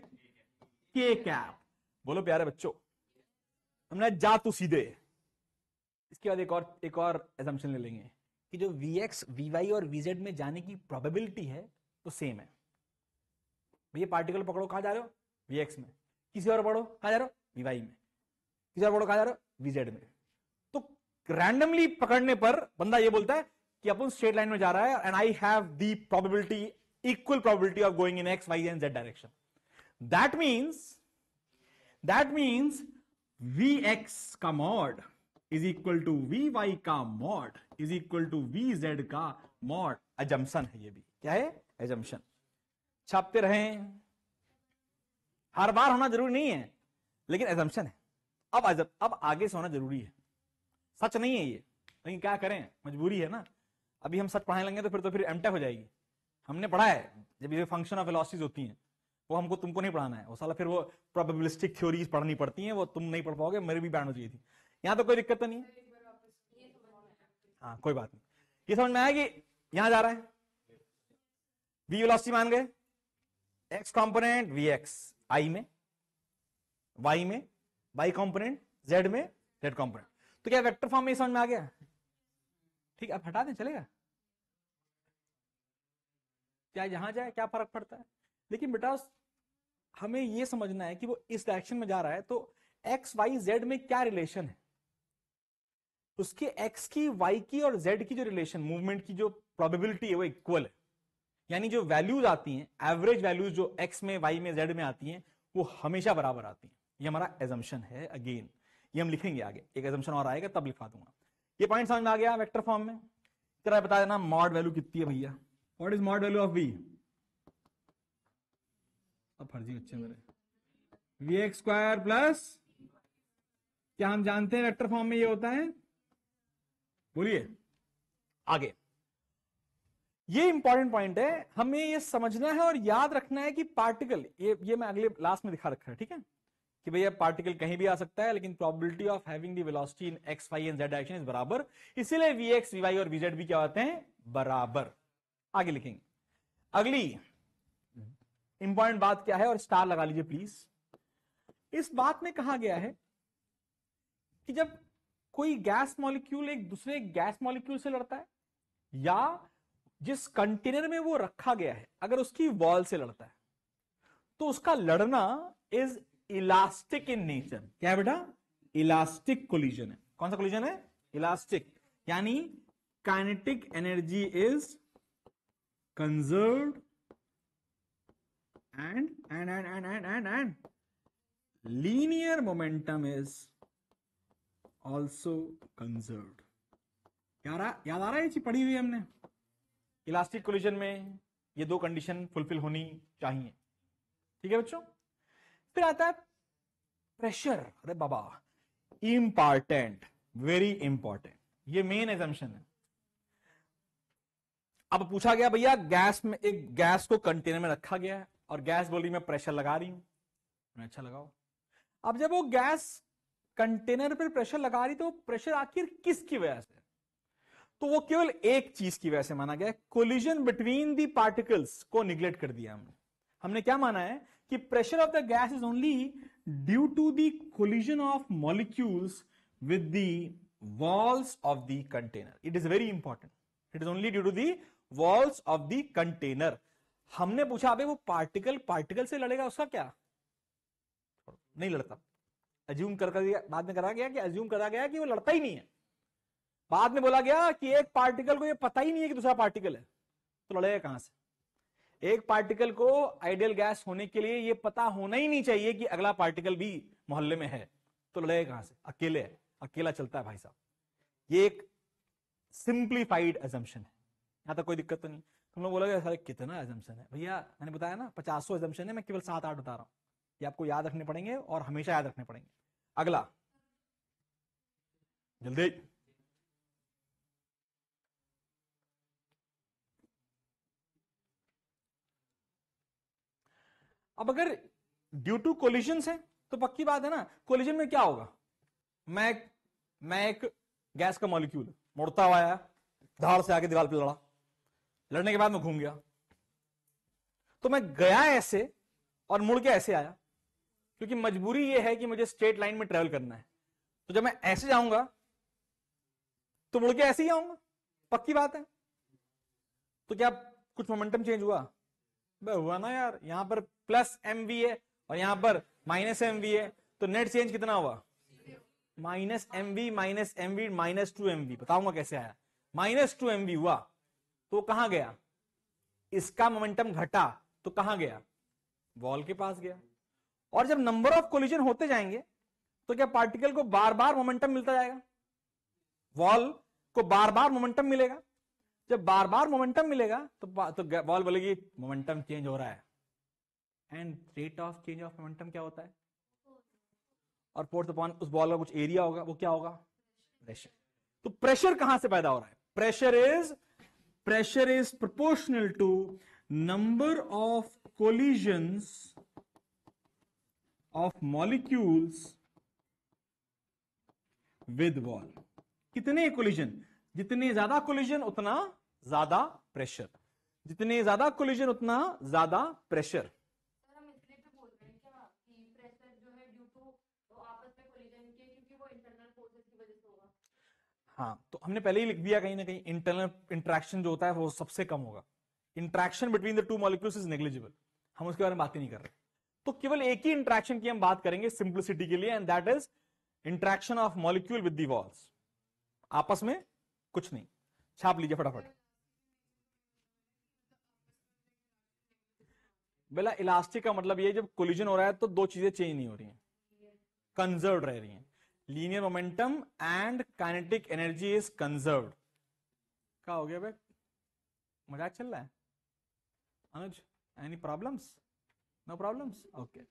k cap. बोलो प्यारे बच्चों, हमने जा तू सीधे। इसके बाद एक और assumption ले लेंगे कि जो vx, vy और vz में जाने की प्रोबेबिलिटी है तो सेम है। भैया पार्टिकल पकड़ो, कहां जा रहे हो? vx में। किसी और पकड़ो, कहां जा रहे हो? vy में। किसी और पकड़ो, कहां जा रहे हो? vz में। तो रैंडमली पकड़ने पर बंदा ये बोलता है कि अपन स्ट्रेट लाइन में जा रहा है and I have the probability, equal probability of going in X, Y and Z direction. That means vx का mod is equal to vy का mod is equal to vz का मॉड। अजम्पशन है ये भी। क्या है? अजम्पशन। छापते रहें, हर बार होना जरूरी नहीं है, लेकिन अजम्पशन है। अब आगे से होना जरूरी है, सच नहीं है ये, लेकिन क्या करें, मजबूरी है ना। अभी हम सच पढ़ाने लगेंगे तो फिर एमटेक हो जाएगी। हमने पढ़ा है जब ये फंक्शन ऑफ वेलोसिटीज होती हैं, वो हमको तुमको नहीं पढ़ाना है, वो साला फिर वो प्रोबेबिलिस्टिक थ्योरीज पढ़नी पड़ती हैं, वो तुम नहीं पढ़ पाओगे, मेरे भी बैंड हो चाहिए थी। यहां तो कोई दिक्कत तो नहीं है। हाँ कोई बात नहीं, ये समझ में आया कि यहां जा रहा है, v वेलोसिटी मान गए, x कंपोनेंट vx i में, y में y कंपोनेंट, z में z कंपोनेंट। तो क्या वेक्टर फॉर्म में समझ में आ गया? ठीक है, अब हटा दें, चलेगा? क्या यहां जाए क्या फर्क पड़ता है? लेकिन बेटा हमें यह समझना है कि वो इस डायरेक्शन में जा रहा है, तो एक्स वाई जेड में क्या रिलेशन है, उसके एक्स की, वाई की और जेड की जो रिलेशन, मूवमेंट की जो प्रोबेबिलिटी है वो इक्वल है। यानी जो वैल्यूज आती हैं, एवरेज वैल्यूज जो एक्स में, वाई में, जेड में आती हैं, वो हमेशा बराबर आती हैं। ये हमारा एजम्पशन है। अगेन ये हम लिखेंगे आगे, एक एजम्पशन और आएगा तब लिखवा दूंगा। ये पॉइंट समझ में आ गया वेक्टर फॉर्म में? तेरा बता देना मॉड वैल्यू कितनी है भैया। What is mod value of V? अब फर्जी बच्चे मेरे, वी एक्स स्क्वायर प्लस, क्या हम जानते हैं वेक्टर फॉर्म में ये होता है? बोलिए आगे। ये इंपॉर्टेंट पॉइंट है, हमें ये समझना है और याद रखना है कि पार्टिकल, ये मैं अगले लास्ट में दिखा रखा है, ठीक है, कि भैया पार्टिकल कहीं भी आ सकता है, लेकिन probability of having the velocity in X, Y and Z direction is बराबर, इसीलिए वी एक्स, वी वाई और वी जेड भी क्या होते हैं? बराबर। आगे लिखेंगे। अगली इंपॉर्टेंट बात क्या है, और स्टार लगा लीजिए प्लीज। इस बात में कहा गया है कि जब कोई गैस मॉलिक्यूल एक दूसरे गैस मॉलिक्यूल से लड़ता है, या जिस कंटेनर में वो रखा गया है अगर उसकी वॉल से लड़ता है, तो उसका लड़ना इज इलास्टिक इन नेचर। क्या है बेटा? इलास्टिक कोलिजन है। कौन सा कोलिजन है? इलास्टिक। यानी kinetic energy is conserved and linear momentum is also conserved। याद आ रहा है? ये चीज पढ़ी हुई हमने। इलास्टिक कोलिजन में ये दो कंडीशन फुलफिल होनी चाहिए। ठीक है बच्चों। फिर आता है प्रेशर। अरे बाबा, इंपॉर्टेंट, वेरी इंपॉर्टेंट, ये मेन एजम्पशन है। अब पूछा गया भैया गैस में, एक गैस को कंटेनर में रखा गया है और गैस बोली मैं प्रेशर लगा रही हूं। अच्छा लगाओ। अब जब वो गैस कंटेनर पर प्रेशर लगा रही तो प्रेशर आखिर किसकी वजह से? तो वो केवल एक चीज की वजह से माना गया, कोलिजन बिटवीन दी पार्टिकल्स को निग्लेक्ट कर दिया हमने। हमने क्या माना है कि pressure of the gas is only due to the collision of molecules with the walls of the container. It is very important. It is only due to the walls of the container. हमने पूछा अबे वो particle particle से लड़ेगा, उसका क्या? नहीं लड़ता। अज्यूम कर दिया, बाद में करा गया कि अज्यूम करा गया कि वो लड़ता ही नहीं है। बाद में बोला गया कि एक पार्टिकल को ये पता ही नहीं है कि दूसरा पार्टिकल है, तो लड़ेगा कहां से? एक पार्टिकल को आइडियल गैस होने के लिए ये पता होना ही नहीं चाहिए कि अगला पार्टिकल भी मोहल्ले में है, तो लड़ेगा कहां से? अकेले है, अकेला चलता है भाई साहब। ये एक सिंप्लीफाइड अजम्पशन है। यहां तक कोई दिक्कत तो नहीं। तुम लोग बोलोगे सारे कितना अजम्पशन है भैया? मैंने बताया ना 50 अजम्पशन है, मैं केवल 7-8 बता रहा हूं। ये आपको याद रखने पड़ेंगे और हमेशा याद रखने पड़ेंगे। अगला जल्दी। अब अगर ड्यू टू कोलिजन्स है तो पक्की बात है ना, कोलिजन में क्या होगा? मैं एक गैस का मॉलिक्यूल मुड़ता हुआ आया, धाड़ से आके दीवार पे लड़ा, लड़ने के बाद मैं घूम गया, तो मैं गया ऐसे और मुड़ के ऐसे आया, क्योंकि मजबूरी ये है कि मुझे स्ट्रेट लाइन में ट्रेवल करना है। तो जब मैं ऐसे जाऊंगा तो मुड़ के ऐसे ही आऊंगा, पक्की बात है। तो क्या कुछ मोमेंटम चेंज हुआ? हुआ ना यार। यहां पर प्लस mv है और यहां पर माइनस mv है, तो नेट चेंज कितना हुआ? Minus mv minus mv minus 2mv। बताऊंगा कैसे आया। माइनस 2mv हुआ तो कहां गया? इसका मोमेंटम घटा तो कहां गया? वॉल के पास गया। और जब नंबर ऑफ कोलिजन होते जाएंगे तो क्या पार्टिकल को बार बार मोमेंटम मिलता जाएगा? वॉल को बार बार मोमेंटम मिलेगा। जब बार बार मोमेंटम मिलेगा तो वॉल बोलेगी मोमेंटम चेंज हो रहा है। And rate of change of momentum क्या होता है? और फोर्स अपॉन उस बॉल का कुछ एरिया होगा, वो क्या होगा? प्रेशर। तो प्रेशर कहां से पैदा हो रहा है? Pressure is proportional to number of collisions of molecules with wall. कितने कोलिजन? जितने ज्यादा कोलिजन उतना ज्यादा प्रेशर, जितने ज्यादा कोलिजन उतना ज्यादा प्रेशर। हम इसलिए तो बोल रहे हैं क्या कि प्रेशर जो है ड्यू टू आपस में कोलिजन के, क्योंकि वो इंटरनल फोर्सेस की वजह से होगा। हाँ, तो हमने पहले ही लिख दिया कहीं ना कहीं इंटरनल इंटरेक्शन जो होता है वो सबसे कम होगा। Interaction between the two molecules is negligible, हम उसके बारे में बात ही नहीं कर रहे। तो केवल एक ही इंटरेक्शन की हम बात करेंगे सिंप्लिसिटी के लिए, and that is interaction of molecule with the walls. आपस में कुछ नहीं। छाप लीजिए फटाफट। बेला इलास्टिक का मतलब ये, जब कोलिजन हो रहा है तो दो चीजें चेंज नहीं हो रही हैं, कंजर्व्ड रह रही हैं। Linear momentum and kinetic energy is conserved. क्या हो गया भाई? मजाक चल रहा है? Anuj, any problems? No problems, okay.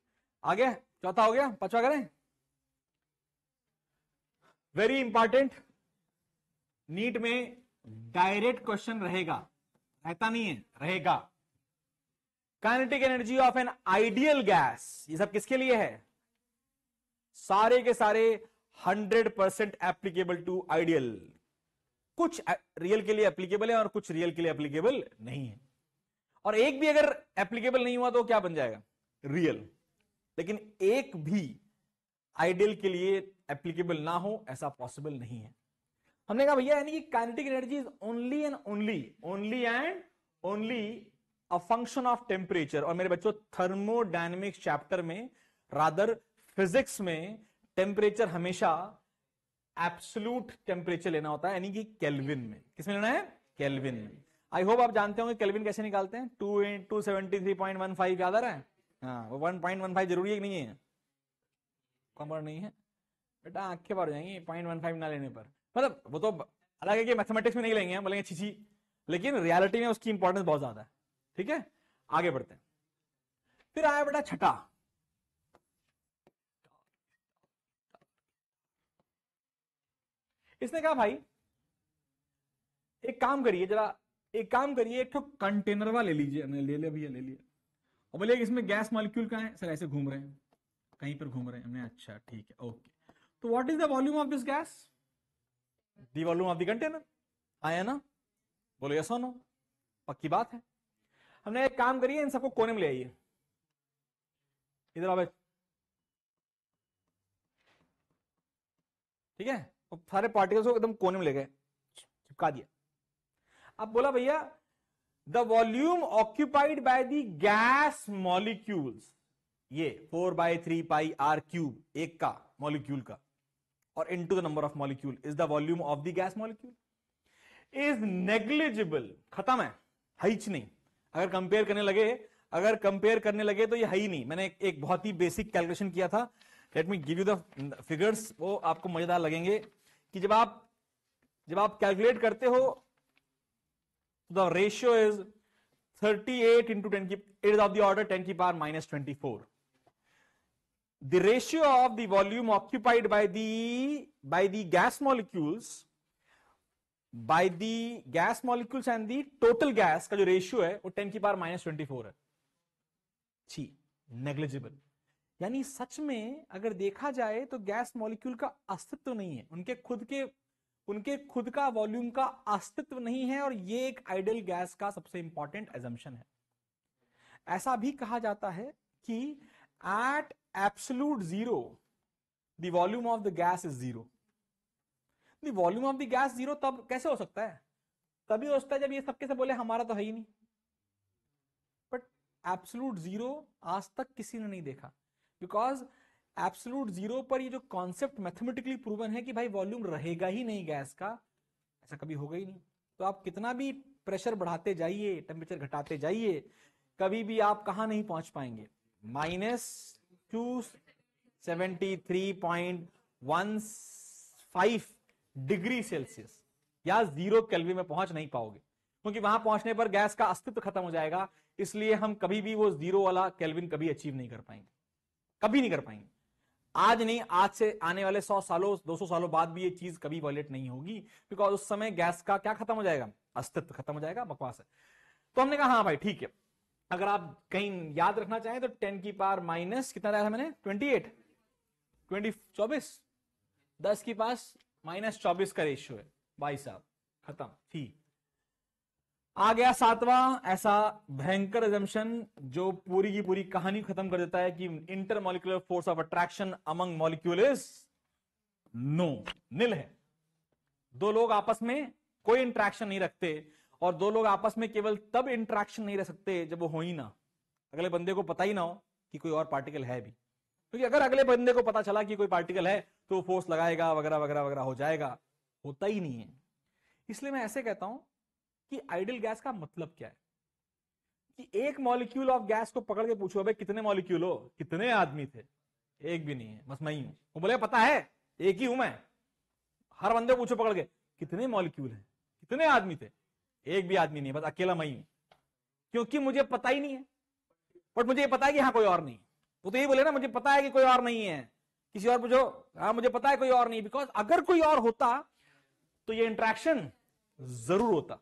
आगे चौथा हो गया, पांचवा करें। वेरी इंपॉर्टेंट, नीट में डायरेक्ट क्वेश्चन रहेगा, रहता नहीं है, रहेगा। Kinetic energy of an ideal gas, ये सब किसके लिए है? सारे के सारे 100% एप्लीकेबल टू आइडियल। कुछ रियल के लिए एप्लीकेबल है और कुछ रियल के लिए एप्लीकेबल नहीं है। और एक भी अगर एप्लीकेबल नहीं हुआ तो क्या बन जाएगा? रियल। लेकिन एक भी आइडियल के लिए एप्लीकेबल ना हो ऐसा पॉसिबल नहीं है। हमने कहा भैया यानी कि kinetic energy is only and only a function of temperature. और मेरे बच्चों थर्मोडायनेमिक्स चैप्टर में रादर फिजिक्स में टेम्परेचर हमेशा एब्सोल्यूट टेम्परेचर लेना होता है, यानी कि केल्विन में। किसमें लेना है? केल्विन में। आई होप आप जानते होंगे केल्विन कैसे निकालते हैं। 273.15 याद आ रहा है? हाँ, वो 1.15 जरूरी है कि नहीं है? कॉमन नहीं है बेटा, आंखें भर जाएंगी 0.15 ना लेने पर। मतलब वो तो अलग है कि मैथमेटिक्स में नहीं लेंगे, बोलेंगे छी, लेकिन रियलिटी में उसकी इंपॉर्टेंस बहुत ज्यादा है। ठीक है, आगे बढ़ते हैं। फिर आया बेटा छठा, इसने कहा भाई एक काम करिए जरा, एक काम करिए, एक तो कंटेनर वाला ले लीजिए। हमने ले लिया भैया, ले लिया। और बोले इसमें गैस मॉलिक्यूल कहाँ है? सर ऐसे घूम रहे हैं, कहीं पर घूम रहे हैं। हमने अच्छा ठीक है, ओके। तो what is the volume of this gas? The volume of the container. आया ना? बोलो यस और नो? पक्की बात है। हमने एक काम करिए, इन सबको कोने में ले आइए। इधर आओ, ठीक है। और सारे पार्टिकल्स को एकदम कोने में ले गए, चिपका दिया। अब बोला भैया the volume occupied by the gas molecules, ये 4/3 पाई आर क्यूब एक का मॉलिक्यूल का, और into the number of molecule is the volume of the gas molecule, is negligible. खत्म है ही नहीं। अगर कंपेयर करने लगे तो ये है ही नहीं। मैंने एक बहुत ही बेसिक कैलकुलेशन किया था, let me give you the figures, वो आपको मजेदार लगेंगे। कि जब आप कैलकुलेट करते हो द रेशियो इज 38 into 10 की, it is of the order 10 की power minus 24. The ratio of the volume occupied by the gas molecules and the total gas का जो रेशियो है वो 10 की पावर -24 है। छी, नेग्लिजिबल। यानी सच में अगर देखा जाए तो गैस मॉलिक्यूल का अस्तित्व नहीं है, उनके खुद का वॉल्यूम का अस्तित्व नहीं है, और ये एक आइडियल गैस का सबसे इंपॉर्टेंट एजम्पशन है। ऐसा भी कहा जाता है कि at absolute zero the volume of the gas is zero. The volume of the gas zero तब कैसे हो सकता है? तभी हो सकता है जब ये सबके से बोले हमारा तो है ही नहीं। बट एब्सोल्यूट जीरो आज तक किसी ने नहीं देखा, बिकॉज एब्सोल्यूट जीरो पर ये जो कॉन्सेप्ट मैथमेटिकली प्रूवन है कि भाई वॉल्यूम रहेगा ही नहीं गैस का, ऐसा कभी होगा ही नहीं। तो आप कितना भी प्रेशर बढ़ाते जाइए, टेम्परेचर घटाते जाइए, कभी भी आप कहां नहीं पहुंच पाएंगे? -273.15 डिग्री सेल्सियस या 0 केल्विन में पहुंच नहीं पाओगे, क्योंकि वहां पहुंचने पर गैस का अस्तित्व खत्म हो जाएगा। इसलिए हम कभी भी वो 0 वाला केल्विन कभी अचीव नहीं कर पाएंगे, कभी नहीं कर पाएंगे। आज नहीं, आज से आने वाले 100 सालों 200 सालों बाद भी ये चीज कभी वॉलेट नहीं होगी, बिकॉज उस समय गैस का क्या खत्म हो जाएगा? अस्तित्व खत्म हो जाएगा। बकवास है। तो हमने कहा हाँ भाई ठीक है, अगर आप कहीं याद रखना चाहें तो 10 की पावर माइनस कितना रहा मैंने 24 10 की पास -24 का रेशियो है भाई साहब, खत्म। ठीक, आ गया सातवां ऐसा भयंकर एजम्पशन जो पूरी की पूरी कहानी खत्म कर देता है कि intermolecular force of attraction among molecule is no, nil है। दो लोग आपस में कोई इंट्रैक्शन नहीं रखते, और दो लोग आपस में केवल तब इंट्रैक्शन नहीं रह सकते जब वो हो ही ना, अगले बंदे को पता ही ना हो कि कोई और पार्टिकल है भी। क्योंकि अगर अगले बंदे को पता चला कि कोई पार्टिकल है तो वो फोर्स लगाएगा वगैरह वगैरह वगैरह, हो जाएगा, होता ही नहीं है। इसलिए मैं ऐसे कहता हूं कि आइडियल गैस का मतलब क्या है कि एक मॉलिक्यूल ऑफ गैस को पकड़ के पूछो भाई कितने मॉलिक्यूल हो, कितने आदमी थे? एक भी नहीं है, बस मैं ही हूं। वो बोले पता है, एक ही हूं मैं। हर बंदे पूछो पकड़ के कितने मॉलिक्यूल हैं, कितने आदमी थे? एक भी आदमी नहीं है, बस अकेला मैं ही हूं। क्योंकि मुझे पता ही नहीं है, बट मुझे पता है कि हाँ कोई और नहीं। वो तो यही बोले ना, मुझे पता है कि कोई और नहीं है। किसी और पूछो, हाँ मुझे पता है कोई और नहीं, बिकॉज अगर कोई और होता तो ये इंट्रैक्शन जरूर होता,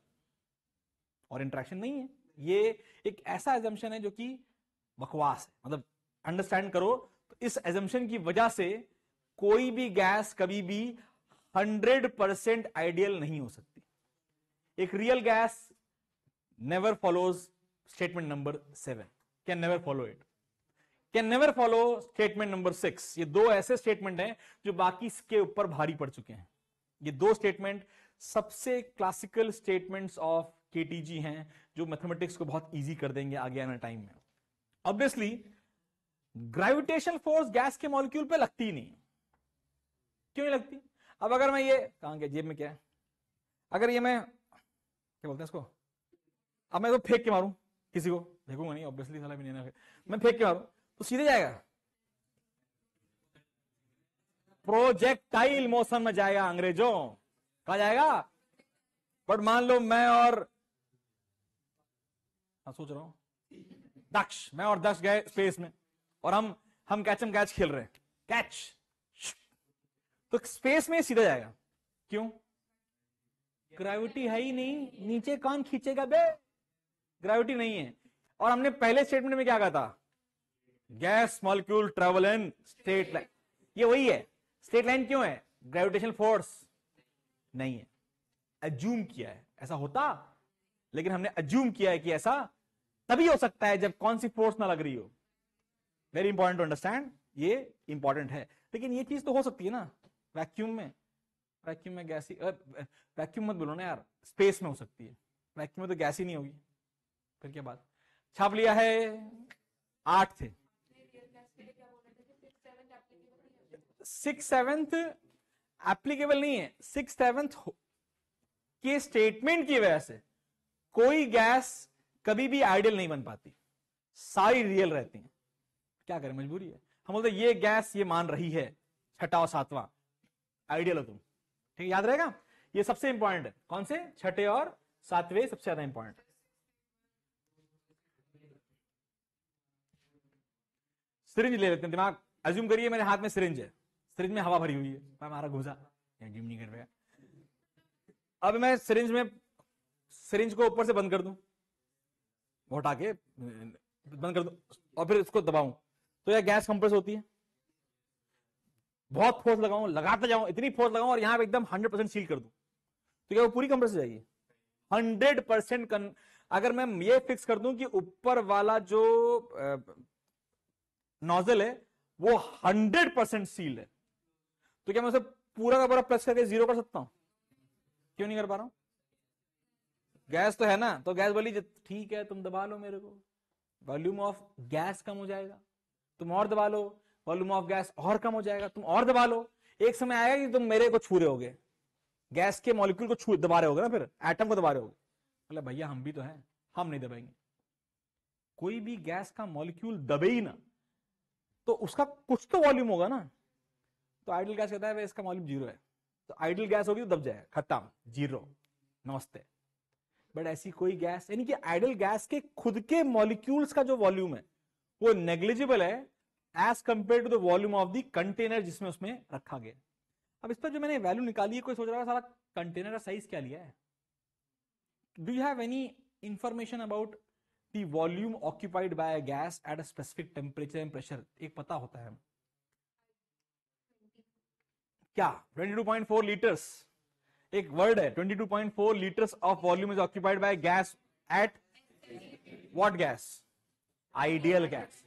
और इंट्रैक्शन नहीं है। ये एक ऐसा एजम्पशन है जो कि बकवास है। मतलब अंडरस्टैंड करो, तो इस एजम्पशन की वजह से कोई भी गैस कभी भी 100% आइडियल नहीं हो सकती। एक real gas never follows statement number 7, can never follow it, can never follow statement number 6। ये दो ऐसे स्टेटमेंट हैं जो बाकी के ऊपर भारी पड़ चुके हैं। ये दो स्टेटमेंट सबसे क्लासिकल स्टेटमेंट्स ऑफ केटीजी हैं, जो मैथमेटिक्स को बहुत इजी कर देंगे आगे आने टाइम में। ऑब्वियसली ग्रेविटेशन फोर्स गैस के मॉलिक्यूल पे लगती ही नहीं। क्यों नहीं लगती? अब अगर मैं ये कहां गया, जेब में क्या है, अगर ये मैं क्या बोलते हैं इसको, अब मैं तो फेंक के मारूं किसी को, देखूंगा नहीं ऑब्वियसली, साला भी नहीं, मैं फेंक के मारूं तो सीधे जाएगा, प्रोजेक्टाइल मोशन में जाएगा अंग्रेजों। कहा जाएगा? बट मान लो मैं और सोच रहा हूं दक्ष, मैं और दक्ष गए स्पेस में और हम कैच खेल रहे हैं, कैच, तो स्पेस में सीधा जाएगा। क्यों? ग्रेविटी है ही नहीं, नीचे कौन खींचेगा बे, ग्रेविटी नहीं है। और हमने पहले स्टेटमेंट में क्या कहा था? Gas molecule travel in straight line, ये वही है। स्ट्रेट लाइन क्यों है? ग्रेविटेशनल फोर्स नहीं है, अज्यूम किया है ऐसा होता, लेकिन हमने अज्यूम किया है कि ऐसा तभी हो सकता है जब कौन सी फोर्स ना लग रही हो। वेरी इंपॉर्टेंट टू अंडरस्टैंड, ये इंपॉर्टेंट है। लेकिन ये चीज तो हो सकती है ना वैक्यूम में, वैक्यूम में गैस ही, वैक्यूम मत बोलो ना यार, स्पेस में हो सकती है, वैक्यूम में तो गैस ही नहीं होगी, फिर क्या बात। छाप लिया है, 8 थे। 6/7 एप्लीकेबल नहीं है, 6/7 के स्टेटमेंट की वजह से कोई गैस कभी भी आइडियल नहीं बन पाती, सारी रियल रहती हैं। क्या करें, मजबूरी है। हम बोलते ये गैस ये मान रही है, 6वां और 7वां आइडियल हो तुम, ठीक है, याद रहेगा। ये सबसे इंपॉर्टेंट है, कौन से? 6ठे और 7वें सबसे ज्यादा इंपॉर्टेंट। सिरिंज ले लेते हैं, दिमाग अज्यूम करिए मेरे हाथ में सिरिंज है, सिरिंज में हवा भरी हुई है, मैं मारा घुसा, जिम नहीं कर पाया। अब मैं सिरिंज को ऊपर से बंद कर दूं, उठा के बंद कर दूं और फिर इसको दबाऊं, तो यह गैस कंप्रेस होती है। बहुत फोर्स लगाऊं, लगाते जाऊं, इतनी फोर्स लगाऊं और यहां पे एकदम 100% सील कर दूं, तो क्या वो पूरी कंप्रेस हो जाएगी? 100%। अगर मैं ये फिक्स कर दूं कि ऊपर वाला जो नोजल है वो 100% सील है, तो क्या मैं उसे पूरा का पूरा प्लस करके 0 कर सकता हूं? क्यों नहीं कर पा रहा हूं? गैस तो है ना, तो गैस बोली ठीक है तुम दबा लो मेरे को, वॉल्यूम ऑफ गैस कम हो जाएगा, तुम और दबा लो, वॉल्यूम ऑफ गैस और कम हो जाएगा, तुम और दबा लो, एक समय आएगा कि तुम मेरे को छू रहे होगे, गैस के मॉलिक्यूल को छू दबा रहे होगे ना, फिर एटम को दबा रहे होगे। मतलब भैया हम भी तो हैं, हम नहीं दबाएंगे। कोई भी गैस का मॉलिक्यूल दबे ही ना, तो उसका कुछ तो वॉल्यूम होगा ना। तो आइडियल गैस कहता है इसका वॉल्यूम 0 है, तो आइडियल गैस होगी तो दब जाएगा, खत्म, 0, नमस्ते। बट ऐसी कोई गैस, यानी कि आइडियल गैस के खुद के मॉलिक्यूल्स का जो वॉल्यूम है वो नेग्लिजिबल है as compare to the volume of the container जिसमें उसमें रखा गया। अब इस पर जो मैंने वैल्यू निकाली है, कोई सोच रहा है सारा कंटेनर का साइज क्या लिया है? Do you have any information about the volume occupied by a gas at a specific temperature and pressure? एक पता होता है क्या? 22.4 लीटर्स एक वर्ड है, 22.4 litres of volume is occupied by gas at what gas? Ideal gas.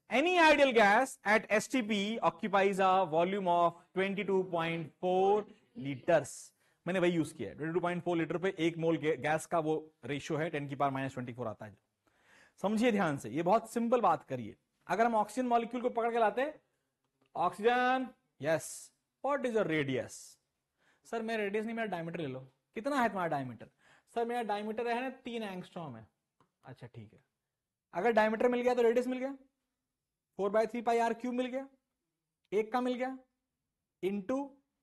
Any ideal gas at STP occupies a volume of 22.4 liters. मैंने वही use किया है, 22.4 लीटर पे 1 मोल गैस का वो रेशियो है, 10⁻⁻24 आता है। समझिए ध्यान से, ये बहुत सिंपल बात करिए। अगर हम ऑक्सीजन मॉलिक्यूल को पकड़ के लाते, oxygen, yes, what is your radius? Sir मेरा रेडियस नहीं, मेरा डायमीटर ले लो। कितना है तुम्हारा डायमीटर? सर मेरा डायमीटर है ना 3 एंगस्ट्रॉम है। अच्छा ठीक है, अगर डायमीटर मिल गया तो रेडियस मिल गया, 4/3πr³ मिल गया, एक का मिल गया, इनटू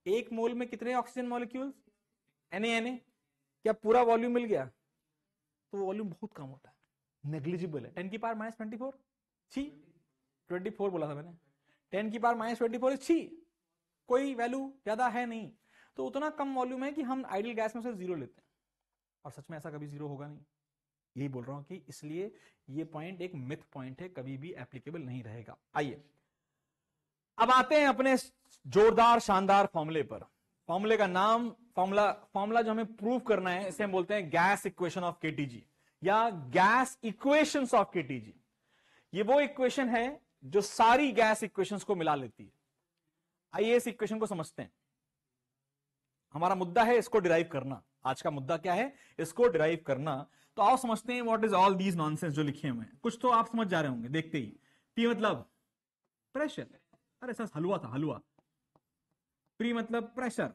1 मोल में कितने ऑक्सीजन मॉलिक्यूल्स? Na। क्या पूरा वॉल्यूम मिल गया? तो वॉल्यूम बहुत कम होता है, नेग्लिजिबल है, 10⁻⁻24। छी, 24 बोला था मैंने, 10⁻⁻24 छी, कोई वैल्यू ज्यादा है नहीं। तो उतना कम वॉल्यूम है कि हम आइडियल गैस में से 0 लेते हैं, और सच में ऐसा कभी 0 होगा नहीं। यही बोल रहा हूं कि इसलिए ये पॉइंट एक मिथ पॉइंट है, कभी भी एप्लीकेबल नहीं रहेगा। आइए अब आते हैं अपने जोरदार शानदार फॉर्मूले पर। फॉर्मूले का नाम, फॉर्मूला जो हमें प्रूव करना है, इसे हम बोलते हैं गैस इक्वेशन ऑफ केटीजी या गैस इक्वेशंस ऑफ केटीजी। ये वो इक्वेशन है जो सारी गैस इक्वेशंस को मिला लेती है। आइए इस इक्वेशन को समझते हैं। हमारा मुद्दा है इसको डिराइव करना। आज का मुद्दा क्या है? इसको डिराइव करना। तो आओ समझते हैं what is all these nonsense जो लिखे हुए हैं। कुछ तो आप समझ जा रहे होंगे देखते ही। पी मतलब प्रेशर। अरे सर हलवा था, हलवा। प्री मतलब प्रेशर,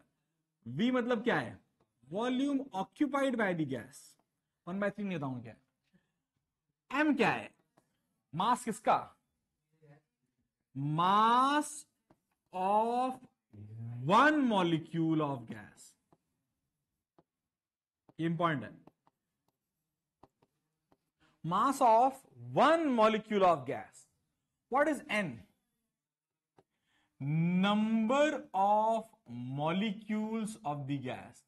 वी मतलब क्या है, volume occupied by the gas. 1/3 नहीं बताऊंगा क्या है। एम क्या है, मास किसका, mass of one molecule of gas. Important है, mass of one molecule of gas. What is N? Number of molecules of the gas.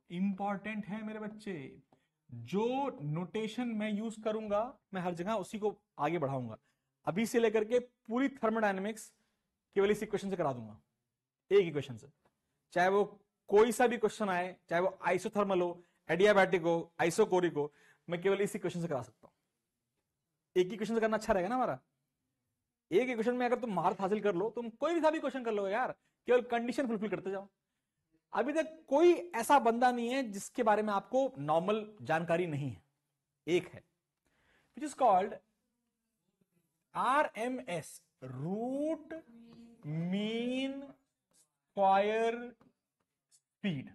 Important है मेरे बच्चे, जो नोटेशन मैं यूज करूंगा मैं हर जगह उसी को आगे बढ़ाऊंगा। अभी से लेकर के पूरी थर्मोडायनेमिक्स केवल इस इक्वेशन से करा दूंगा, एक इक्वेशन से। चाहे वो कोई सा भी क्वेश्चन आए, चाहे वो आइसोथर्मल हो, एडियाबैटिक हो, आइसोकोरिक हो, मैं केवल इसी क्वेश्चन से करा सकता हूं। एक ही क्वेश्चन से करना अच्छा रहेगा ना हमारा। एक ही क्वेश्चन में अगर तुम महारत हासिल कर लो, तुम कोई भी सा भी क्वेश्चन कर लो यार, केवल कंडीशन फुलफिल करते जाओ। अभी तक कोई ऐसा बंदा नहीं है जिसके बारे में आपको नॉर्मल जानकारी नहीं है। एक है which is called RMS, root mean square speed,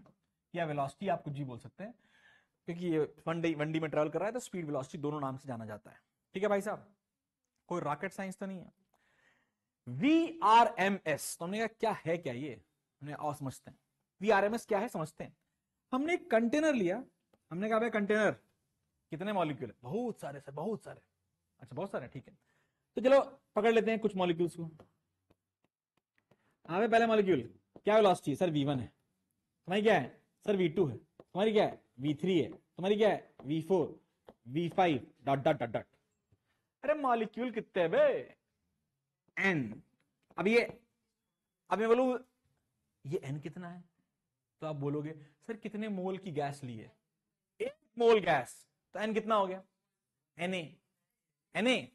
या वेलोसिटी, आप कुछ भी बोल सकते हैं, क्योंकि ये वन डी में ट्रेवल कर रहा है तो स्पीड वेलोसिटी दोनों नाम से जाना जाता है। ठीक है भाई साहब, कोई रॉकेट साइंस तो नहीं है। VRMS, तो हमने कहा क्या है, क्या ये हमने और समझते हैं। VRMS क्या है समझते हैं। हमने एक कंटेनर लिया, हमने कहा भाई कंटेनर कितने मॉलिक्यूल है, बहुत सारे सर, बहुत सारे। अच्छा बहुत सारे, ठीक है, तो चलो पकड़ लेते हैं कुछ मॉलिक्यूल्स को। हाँ पहला मॉलिक्यूल क्या वेलोसिटी है सर, V1 है। तुम्हारी क्या है सर, V2 है। तुम्हारी क्या है, V3 है। तुम्हारी क्या है, V4, V5 dot dot dot dot. अरे मॉलिक्यूल कितने हैं बे, N। अब मैं बोलूं ये N कितना है, तो आप बोलोगे सर कितने मोल की गैस ली है, 1 मोल गैस, तो N कितना हो गया, Na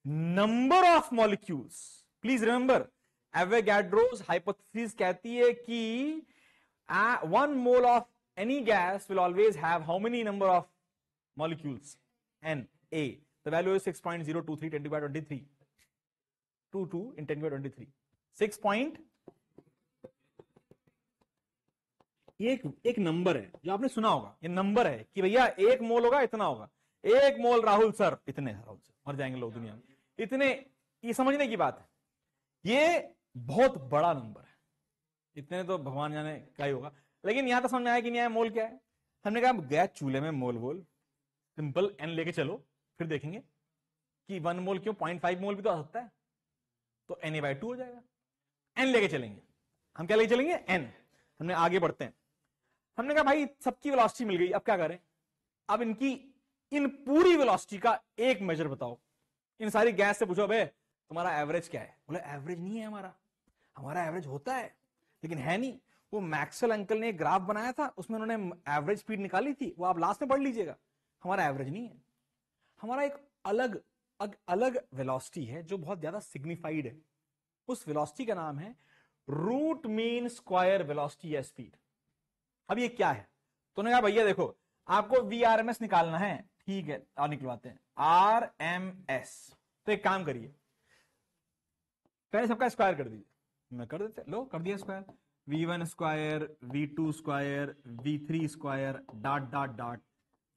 number of molecules. Please remember, Avogadro's hypothesis कहती है कि 1 mole of any gas will always have how many number of molecules, N, A. The value is 6.023 10 by 23, 22 in 10 by 23, 6 point। एक number है जो आपने सुना होगा, ये नंबर है कि भैया 1 मोल होगा इतना होगा, 1 मोल राहुल सर इतने, राहुल सर मर जाएंगे लोग दुनिया में इतने, ये समझने की बात है। ये बहुत बड़ा नंबर है, इतने तो भगवान जाने क्या ही होगा, लेकिन यहां तो समझ में आया कि नहीं आया, मोल क्या है। हमने कहा गैस चूल्हे में मोल बोल, सिंपल N लेके चलो, फिर देखेंगे कि 1 मोल क्यों, 0.5 मोल भी तो आ सकता है, तो Na/2 हो जाएगा। N लेके चलेंगे, हम क्या लेके चलेंगे, N। हमने आगे बढ़ते हैं, हमने कहा भाई सबकी वेलोसिटी मिल गई, अब क्या करें, अब इन पूरी वेलोसिटी का एक मेजर बताओ। इन सारी गैस से पूछो बे तुम्हारा एवरेज क्या है, बोले एवरेज नहीं है हमारा, हमारा एवरेज होता है लेकिन है नहीं। वो मैक्सवेल अंकल ने एक ग्राफ बनाया था, उसमें उन्होंने एवरेज स्पीड निकाली थी, वो आप लास्ट में पढ़ लीजिएगा। हमारा एवरेज नहीं है, हमारा एक अलग वेलोसिटी है जो बहुत ज्यादा सिग्निफाइड है। उस वेलोसिटी का नाम है रूट मीन स्क्वायर वेलोसिटी या स्पीड। अब ये क्या है, तो उन्होंने कहा भैया देखो आपको VRMS निकालना है, ठीक है और निकलवाते हैं RMS। तो एक काम करिए, पहले सबका स्क्वायर कर दीजिए, मैं कर देते, लो कर दिया square, V1 square, V2 square, V3 square dot dot dot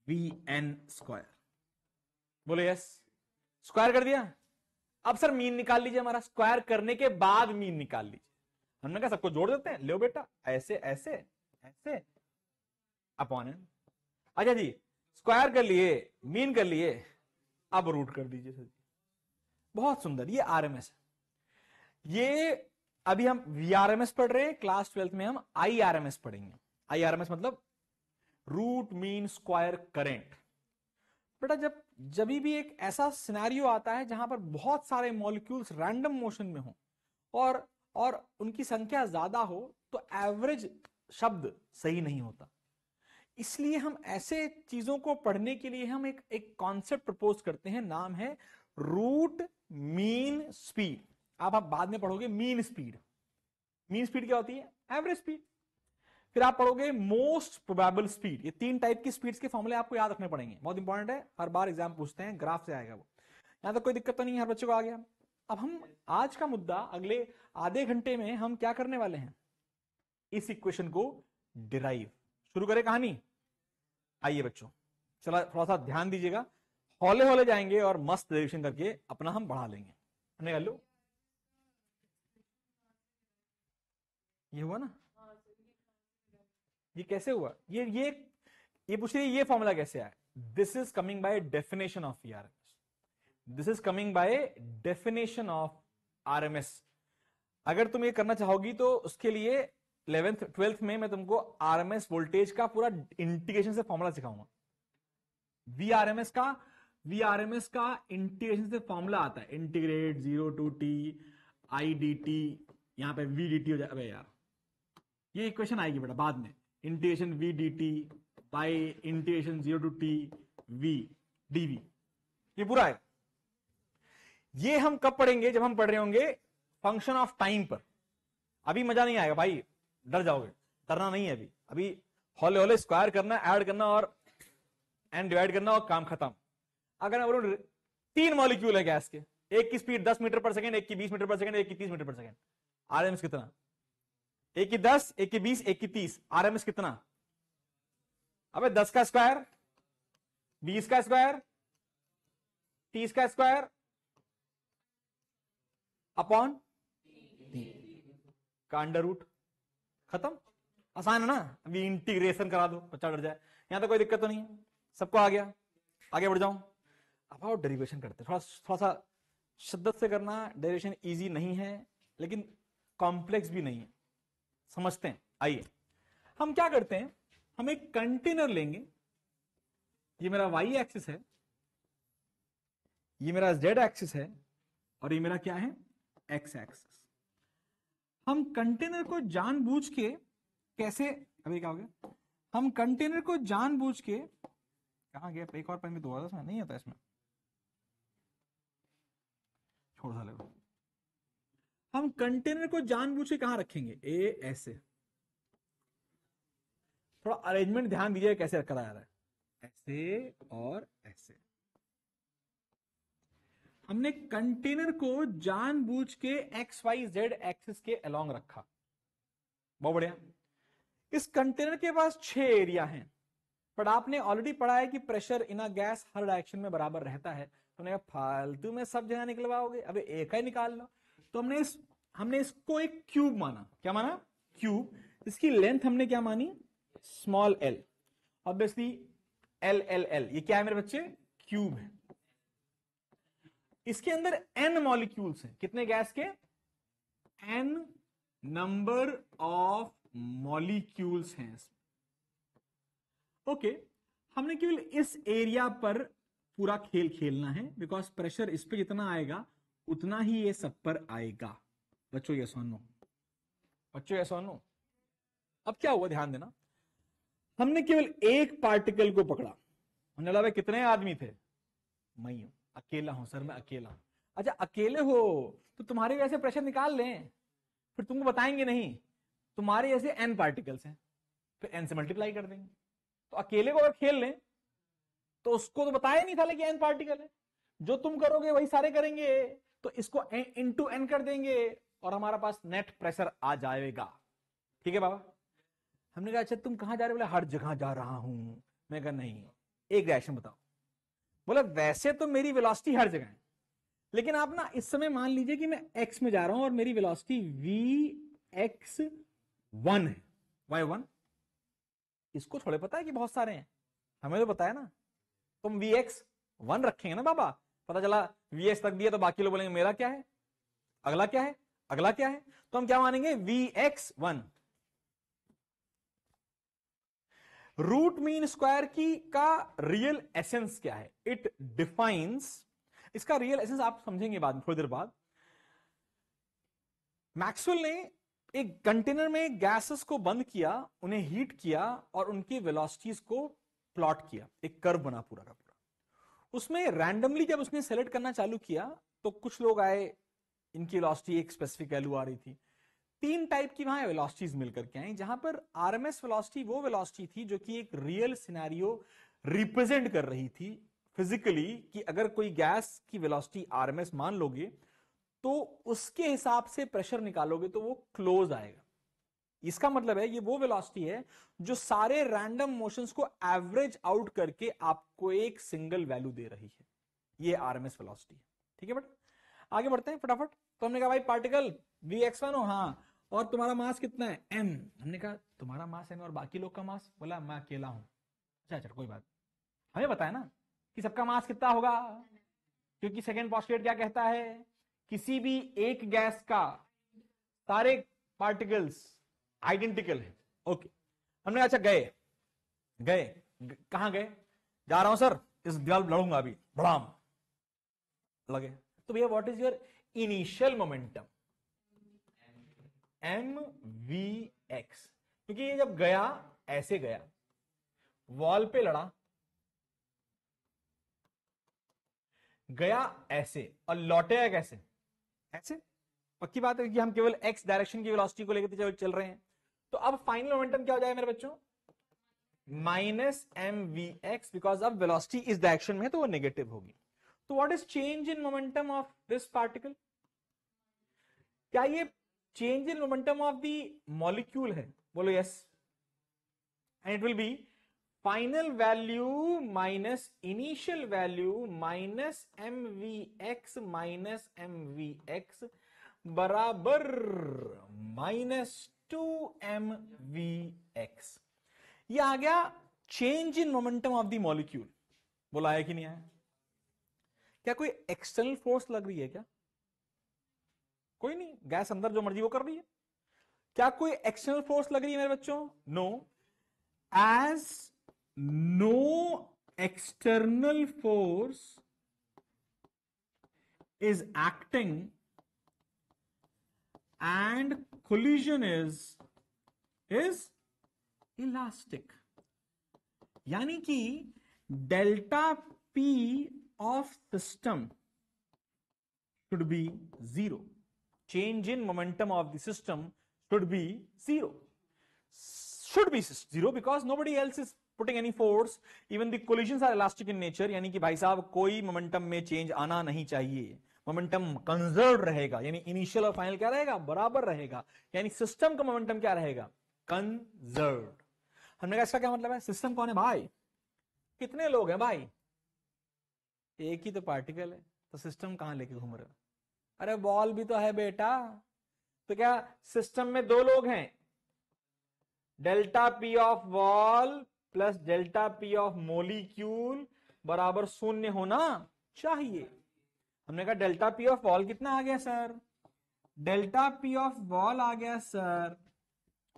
VN square. बोले यस, स्क्वायर कर दिया। अब सर मीन निकाल लीजिए, हमारा स्क्वायर करने के बाद मीन निकाल लीजिए। हमने कहा सबको जोड़ देते हैं, लो बेटा ऐसे ऐसे ऐसे अपॉन एन। अच्छा जी स्क्वायर कर लिए, मीन कर लिए, अब रूट कर दीजिए सर। बहुत सुंदर, ये RMS है। ये अभी हम VRMS पढ़ रहे हैं, क्लास 12th में हम IRMS पढ़ेंगे। IRMS मतलब रूट मीन स्क्वायर करेंट। बेटा जब भी एक ऐसा सिनेरियो आता है जहां पर बहुत सारे मॉलिक्यूल्स रैंडम मोशन में हो और उनकी संख्या ज्यादा हो, तो एवरेज शब्द सही नहीं होता। इसलिए हम ऐसे चीजों को पढ़ने के लिए हम एक कॉन्सेप्ट प्रपोज करते हैं, नाम है रूट मीन स्पीड। आप बाद में पढ़ोगे मीन स्पीड। मीन स्पीड क्या होती है, एवरेज स्पीड। फिर आप पढ़ोगे मोस्ट प्रोबेबल स्पीड। ये 3 टाइप की स्पीड्स के फॉर्मूले आपको याद रखने पड़ेंगे, बहुत इंपॉर्टेंट है, हर बार एग्जाम पूछते हैं, ग्राफ से आएगा वो। यहां तक कोई दिक्कत तो नहीं है, हर बच्चे को आ गया। अब हम आज का मुद्दा अगले आधे घंटे में हम क्या करने वाले हैं, इस इक्वेशन को डिराइव शुरू करें कहानी। आइए बच्चों, चला थोड़ा सा ध्यान दीजिएगा, हौले हौले जाएंगे और मस्त डेरिवेशन करके अपना हम बढ़ा लेंगे। हमने कर लो, ये हुआ ना, ये कैसे हुआ, ये पूछ रही है ये फॉर्मूला कैसे आया। This is coming by definition of RMS, this is coming by definition of RMS. अगर तुम ये करना चाहोगी तो उसके लिए 11th 12th में मैं तुमको आरएमएस वोल्टेज का पूरा इंटीग्रेशन से फॉर्मूला सिखाऊंगा। वीआरएमएस का इंटीग्रेशन से फॉर्मूला आता है, integrate 0 to t I D T, यहां पे वी डी टी हो जाए यार, ये इक्वेशन आएगी बेटा बाद में, integration V D T by integration 0 to t V D V, ये पूरा है। ये हम कब पढ़ेंगे, जब हम पढ़ रहे होंगे फंक्शन ऑफ टाइम पर। अभी मजा नहीं आएगा भाई, डर जाओगे, डरना नहीं है। अभी हौले हौले स्क्वायर करना, ऐड करना और एंड डिवाइड करना और काम खत्म। अगर मैं बोलूं 3 मॉलिक्यूल है गैस के, एक की स्पीड 10 मीटर पर सेकंड, एक की 20 मीटर पर सेकंड, एक की 30 मीटर पर सेकंड, आरएमएस कितना, एक की 10, एक की 20, एक की 30, आरएमएस कितना। अबे 10 का स्क्वायर, 20 का स्क्वायर, 30 का स्क्वायर अपॉन का अंडर रूट, खत्म। आसान है ना, अभी इंटीग्रेशन करा दो, बच्चा डर जाए। यहां तो कोई दिक्कत तो नहीं है, सबको आ गया, आगे बढ़ जाऊं। अब आओ डेरिवेशन करते, थोड़ा सा शिद्दत से करना। डेरिवेशन इजी नहीं है लेकिन कॉम्प्लेक्स भी नहीं है, समझते हैं। आइए हम क्या करते हैं, हम एक कंटेनर लेंगे, ये मेरा वाई एक्सिस है, ये मेरा जेड एक्सिस है, और ये मेरा क्या है, एक्स एक्सिस। हम कंटेनर को जानबूझ के कैसे, अभी क्या हो गया, हम कंटेनर को जानबूझ के, कहां गया, एक और पेन भी दोबारा इसमें नहीं आता, इसमें छोड़ साले को। हम कंटेनर को जानबूझ के कहां रखेंगे, ए ऐसे, थोड़ा अरेंजमेंट ध्यान दीजिए कैसे रखा जा रहा है, ऐसे और ऐसे। हमने कंटेनर को जानबूझ के एक्स वाई जेड एक्सिस के अलोंग रखा, बहुत बढ़िया। इस कंटेनर के पास 6 एरिया हैं, बट आपने ऑलरेडी पढ़ा है कि pressure in a gas her direction में बराबर रहता है। तो हमने कहा फालतू में सब जगह निकलवाओगे, अबे एक ही निकाल लो। तो हमने इसको एक क्यूब माना, क्या माना, क्यूब। इसकी लेंथ हमने क्या मानी, small L, obviously L L L, ये क्या है मेरे बच्चे, क्यूब है। इसके अंदर n मॉलिक्यूल्स हैं, कितने गैस के, n नंबर ऑफ मॉलिक्यूल्स हैं इसमें। ओके, हमने केवल इस एरिया पर पूरा खेल खेलना है, बिकॉज प्रेशर इस पे जितना आएगा उतना ही ये सब पर आएगा। बच्चों ये सुनो, बच्चों ये सुनो। अब क्या हुआ, ध्यान देना, हमने केवल एक पार्टिकल को पकड़ा। हमने बोला कितने आदमी थे, मैं हूं, अकेला हूं सर, मैं अकेला हूं। अच्छा अकेले हो तो तुम्हारे जैसे प्रेशर निकाल लें, फिर तुमको बताएंगे नहीं, तुम्हारे जैसे n पार्टिकल्स हैं, फिर n से मल्टीप्लाई कर देंगे। तो अकेले को अगर खेल लें तो उसको तो बताया नहीं था लेकिन n पार्टिकल है, जो तुम करोगे वही सारे करेंगे, तो इसको इंटू n कर देंगे और हमारा पास नेट प्रेशर आ जाएगा। ठीक है बाबा। हमने कहा अच्छा तुम कहां जा रहे हो, बोले हर जगह जा रहा हूं। मैं कहा नहीं, एक डायरेक्शन बताओ। बोला वैसे तो मेरी वेलोसिटी हर जगह है, लेकिन आप ना इस समय मान लीजिए कि मैं x में जा रहा हूं और मेरी वेलोसिटी vx1 है, y1। इसको थोड़े पता है कि बहुत सारे हैं, हमें तो पता है ना। तुम vx1 रखेंगे ना बाबा, पता चला vx तक दिया तो बाकी लोग बोलेंगे मेरा क्या है, अगला क्या है, अगला क्या है, तो हम क्या मानेंगे, vx1। रूट मीन स्क्वायर की का रियल एसेंस क्या है, इट डिफाइंस, इसका रियल एसेंस आप समझेंगे बाद में, थोड़ी देर बाद। मैक्सवेल ने एक कंटेनर में गैसेस को बंद किया, उन्हें हीट किया और उनकी वेलोसिटीज को प्लॉट किया, एक कर्व बना पूरा का पूरा। उसमें रैंडमली जब उसने सेलेक्ट करना चालू किया तो कुछ लोग आए, इनकी वेलोसिटी एक स्पेसिफिक वैल्यू आ रही थी। 3 टाइप की वहां वेलोसिटीज मिलकर के आई, जहां पर आरएमएस वेलोसिटी वो वेलोसिटी थी जो कि एक रियल सिनेरियो रिप्रेजेंट कर रही थी फिजिकली कि अगर कोई गैस की वेलोसिटी आरएमएस मान लोगे तो उसके हिसाब से प्रेशर निकालोगे तो वो क्लोज आएगा। इसका मतलब है ये वो वेलोसिटी है जो सारे रैंडम मोशंस को एवरेज आउट करके आपको एक सिंगल वैल्यू दे रही है। ये आरएमएस वेलोसिटी है। ठीक है बेटा, आगे बढ़ते हैं फटाफट। तो हमने कहा भाई पार्टिकल Vx1 हो, हाँ, और तुम्हारा मास कितना है m। हमने कहा तुम्हारा मास m और बाकी लोग का मास, बोला मैं अकेला हूं। अच्छा अच्छा कोई बात, हमें बताया ना कि सबका मास कितना होगा, क्योंकि सेकेंड पोस्टुलेट क्या कहता है, किसी भी एक गैस का सारे पार्टिकल्स आइडेंटिकल है। ओके, हमने अच्छा गए गए कहां गए, जा रहा हूं सर, इस दीवार लड़ूंगा अभी, बड़ाम लगे। तो भैया what is your initial momentum, M V X, क्योंकि ये जब गया ऐसे गया, वॉल पे लड़ा, गया ऐसे और लौटेगा कैसे, ऐसे। पक्की बात है कि हम केवल एक्स डायरेक्शन की वेलोसिटी को लेकर चल रहे हैं। तो अब फाइनल मोमेंटम क्या हो जाएगा मेरे बच्चों, minus M V X, because अब वेलोसिटी इस डायरेक्शन में है तो वो नेगेटिव होगी। तो what is change in momentum of this particle, क्या ये change in momentum of the molecule है, बोलो yes, and it will be final value minus initial value minus M V X बराबर -2mvx। ये आ गया change in momentum of the molecule. बोला है कि नहीं आया, क्या कोई एक्सटर्नल फोर्स लग रही है क्या, कोई नहीं, गैस अंदर जो मर्जी वो कर रही है। क्या कोई एक्सटर्नल फोर्स लग रही है मेरे बच्चों, no, as no external force is acting and collision is elastic, यानी कि डेल्टा P of system should be 0, change in momentum of the system should be 0, because nobody else is putting any force, even the collisions are elastic in nature, यानी कि भाई साहब कोई momentum में change आना नहीं चाहिए, मोमेंटम कंजर्व रहेगा, यानी इनिशियल और फाइनल क्या रहेगा, बराबर रहेगा, यानी सिस्टम का मोमेंटम क्या रहेगा, कंजर्व। हमने कहा इसका क्या मतलब है, सिस्टम कौन है भाई, कितने लोग हैं भाई, एक ही तो पार्टिकल है, तो सिस्टम कहां लेके घूम रहे हो, अरे बॉल भी तो है बेटा, तो क्या सिस्टम में दो लोग हैं, delta P of wall plus delta P of molecule बराबर 0 होना चाहिए। हमने कहा डेल्टा पी ऑफ वॉल कितना आ गया sir, delta P of wall आ गया sir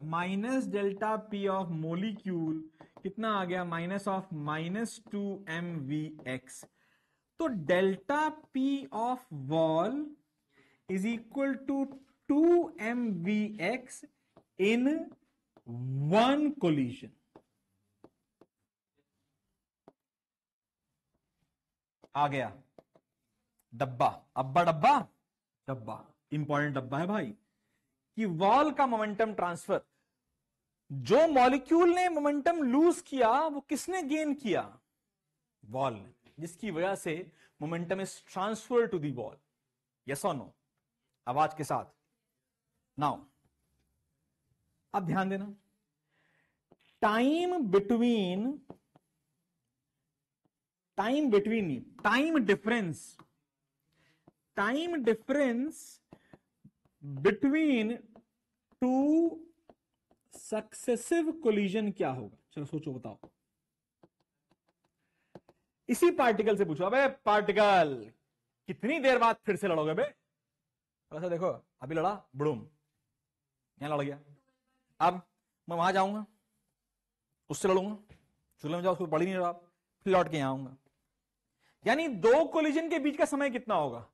minus delta P of molecule कितना आ गया, -2mvx। तो delta P of wall is equal to 2mvx in one collision. आ गया डब्बा, अब्बा डब्बा, डब्बा इंपॉर्टेंट डब्बा है भाई, कि वॉल का मोमेंटम ट्रांसफर, जो मॉलिक्यूल ने मोमेंटम लूज किया वो किसने गेन किया, वॉल ने, जिसकी वजह से momentum is transfer to the wall. Yes और नो, आवाज के साथ। नाउ अब ध्यान देना, time difference between two successive collision क्या होगा, चलो सोचो बताओ। इसी पार्टिकल से पूछो, अबे पार्टिकल कितनी देर बाद फिर से लड़ोगे बे, ऐसा देखो अभी लड़ा बुड़ूम, यहां लड़ गया, अब मैं वहां जाऊंगा उससे लड़ूंगा, चूल्हे में जाओ उसको पड़ ही नहीं रहा, फिर लौट के यहां आऊंगा, यानी दो कोलिजन के बीच का समय कितना होगा,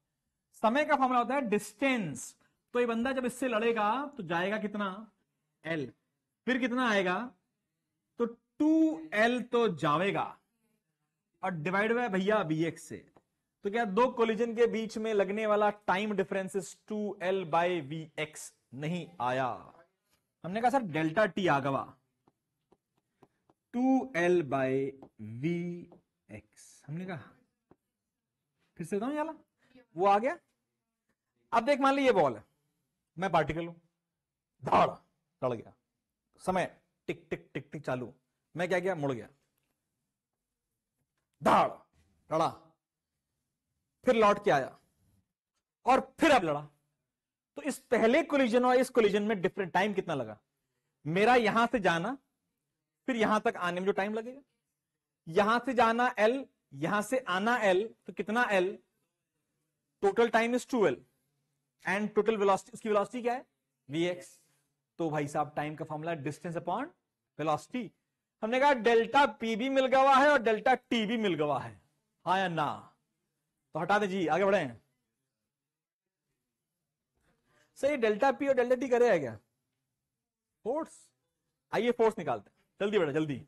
समय का फॉर्मूला होता है डिस्टेंस। तो ये बंदा जब इससे लड़ेगा तो जाएगा कितना, L, फिर कितना आएगा, तो 2L तो जाएगा और डिवाइड बाय भैया Vx से, तो क्या दो कोलिजन के बीच में लगने वाला time difference 2L bye Vx नहीं आया। हमने कहा सर डेल्टा टी आ गवा 2L बाय Vx, हमने कहा फिर से बताऊं याला, वो आ गया। अब देख मान ली ये बॉल है, मैं पार्टिकल हूं, धाड़ लड़ गया, समय टिक टिक टिक टिक चालू, मैं क्या किया, मुड़ गया, धाड़ लड़ा, फिर लौट के आया और फिर अब लड़ा। तो इस पहले कोलिजन और इस कोलिजन में डिफरेंट टाइम कितना लगा? मेरा यहां से जाना फिर यहां तक आने में जो टाइम लगेगा, यहां से जाना L, यहां से आना L, तो कितना L? Total time is 2L and total velocity, उसकी वेलोसिटी क्या है? Vx। तो भाई साहब टाइम का फॉर्मूला डिस्टेंस अपॉन वेलोसिटी। हमने कहा डेल्टा P भी मिल गया है और डेल्टा T भी मिल गया है, हाँ या ना? तो हटा दीजिए, आगे बढ़े। सही, डेल्टा P और डेल्टा T करे है क्या? फोर्स। आइए फोर्स निकालते हैं, जल्दी बेटा जल्दी।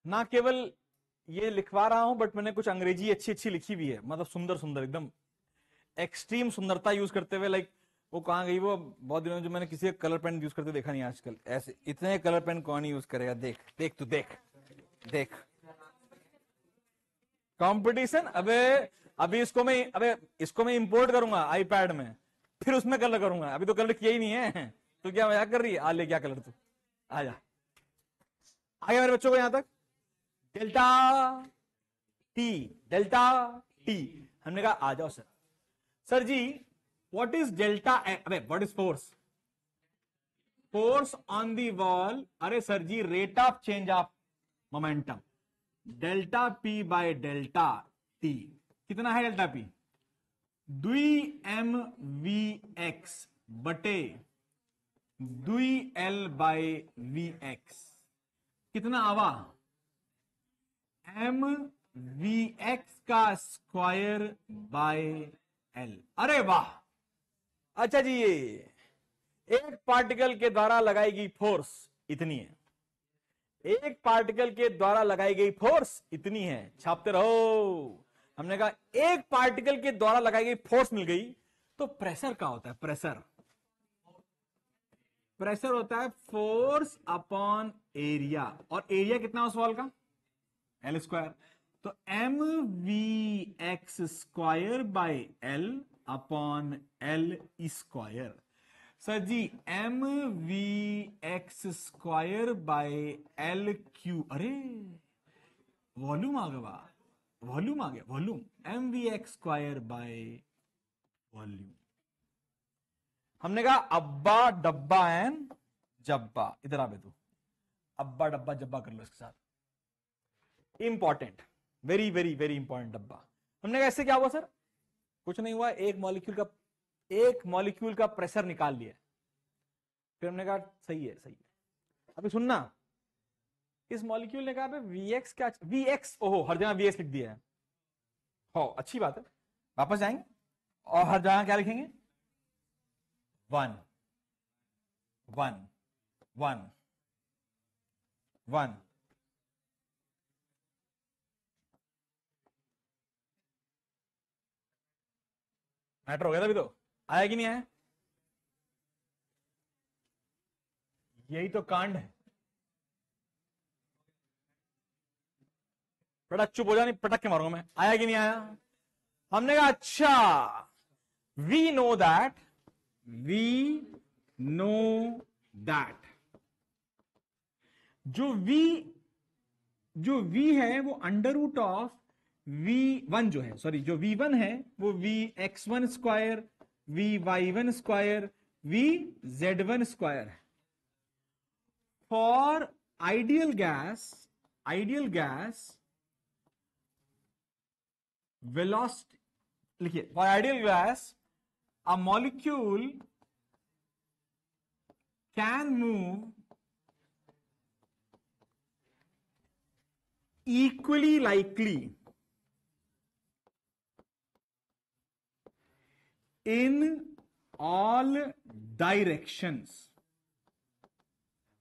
ना केवल ये लिखवा रहा हूं, बट मैंने कुछ अंग्रेजी अच्छी अच्छी लिखी भी है, मतलब सुंदर सुंदर, एकदम एक्सट्रीम सुंदरता यूज करते हुए। लाइक वो कहां गई, वो बहुत दिनों जो मैंने किसी कलर पेन यूज करते देखा नहीं आजकल। ऐसे इतने कलर पेन कौन यूज करेगा? देख देख तू, देख देख कंपटीशन। अभी इसको मैं इंपोर्ट करूंगा आईपैड में, फिर उसमें कलर करूंगा। अभी तो कलर किया ही नहीं है, तो क्या मजाक कर रही है? आ ले क्या कलर तू, आ जा। आगे मेरे बच्चों को यहां तक डेल्टा टी, डेल्टा टी। हमने कहा आ जाओ sir ji what is delta, अबे what is force? Force on the wall, अरे sir ji rate of change of momentum, delta P by delta T. कितना है डेल्टा पी? 2mvx बटे 2l बाय vx। कितना आवा? mvx का स्क्वायर बाय l। अरे वाह, अच्छा जी, ये एक पार्टिकल के द्वारा लगाई गई फोर्स इतनी है, एक पार्टिकल के द्वारा लगाई गई फोर्स इतनी है। छापते रहो। हमने कहा एक पार्टिकल के द्वारा लगाई गई फोर्स मिल गई, तो प्रेशर क्या होता है? प्रेशर होता है फोर्स अपॉन एरिया, और एरिया कितना उस वॉल का? L square. तो mvx square by L upon L square. Sir ji mvx square by L cube, अरे वॉल्यूम आ गया, वॉल्यूम आ गया, volume mvx square by volume. हमने कहा अब्बा डब्बा एंड जब्बा, इधर आ बे तू, अब्बा डब्बा जब्बा कर लो इसके साथ। Important, very very very important डब्बा। हमने कहा इससे क्या हुआ सर? कुछ नहीं हुआ, एक मॉलिक्यूल का प्रेशर निकाल लिया। फिर हमने कहा सही है सही है। अभी सुनना, इस मॉलिक्यूल ने कहा Vx क्या? Vx, ओहो हर जगह Vx लिख दिया है, हो अच्छी बात है। वापस जाएंगे और हर जगह क्या लिखेंगे? 1 1 1 1। मैटर हो गया था अभी, तो आया कि नहीं आया? यही तो कांड है। बेटा चुप हो जा, नहीं पटक के मारूंगा मैं। आया कि नहीं आया? हमने कहा अच्छा, वी नो दैट जो v है वो अंडर रूट ऑफ v1 जो है, सॉरी जो v1 है वो vx1 square, vy1 square, vz1 square है। फॉर आइडियल गैस वेलोसिटी लिखिए, for ideal gas a molecule can move equally likely in all directions,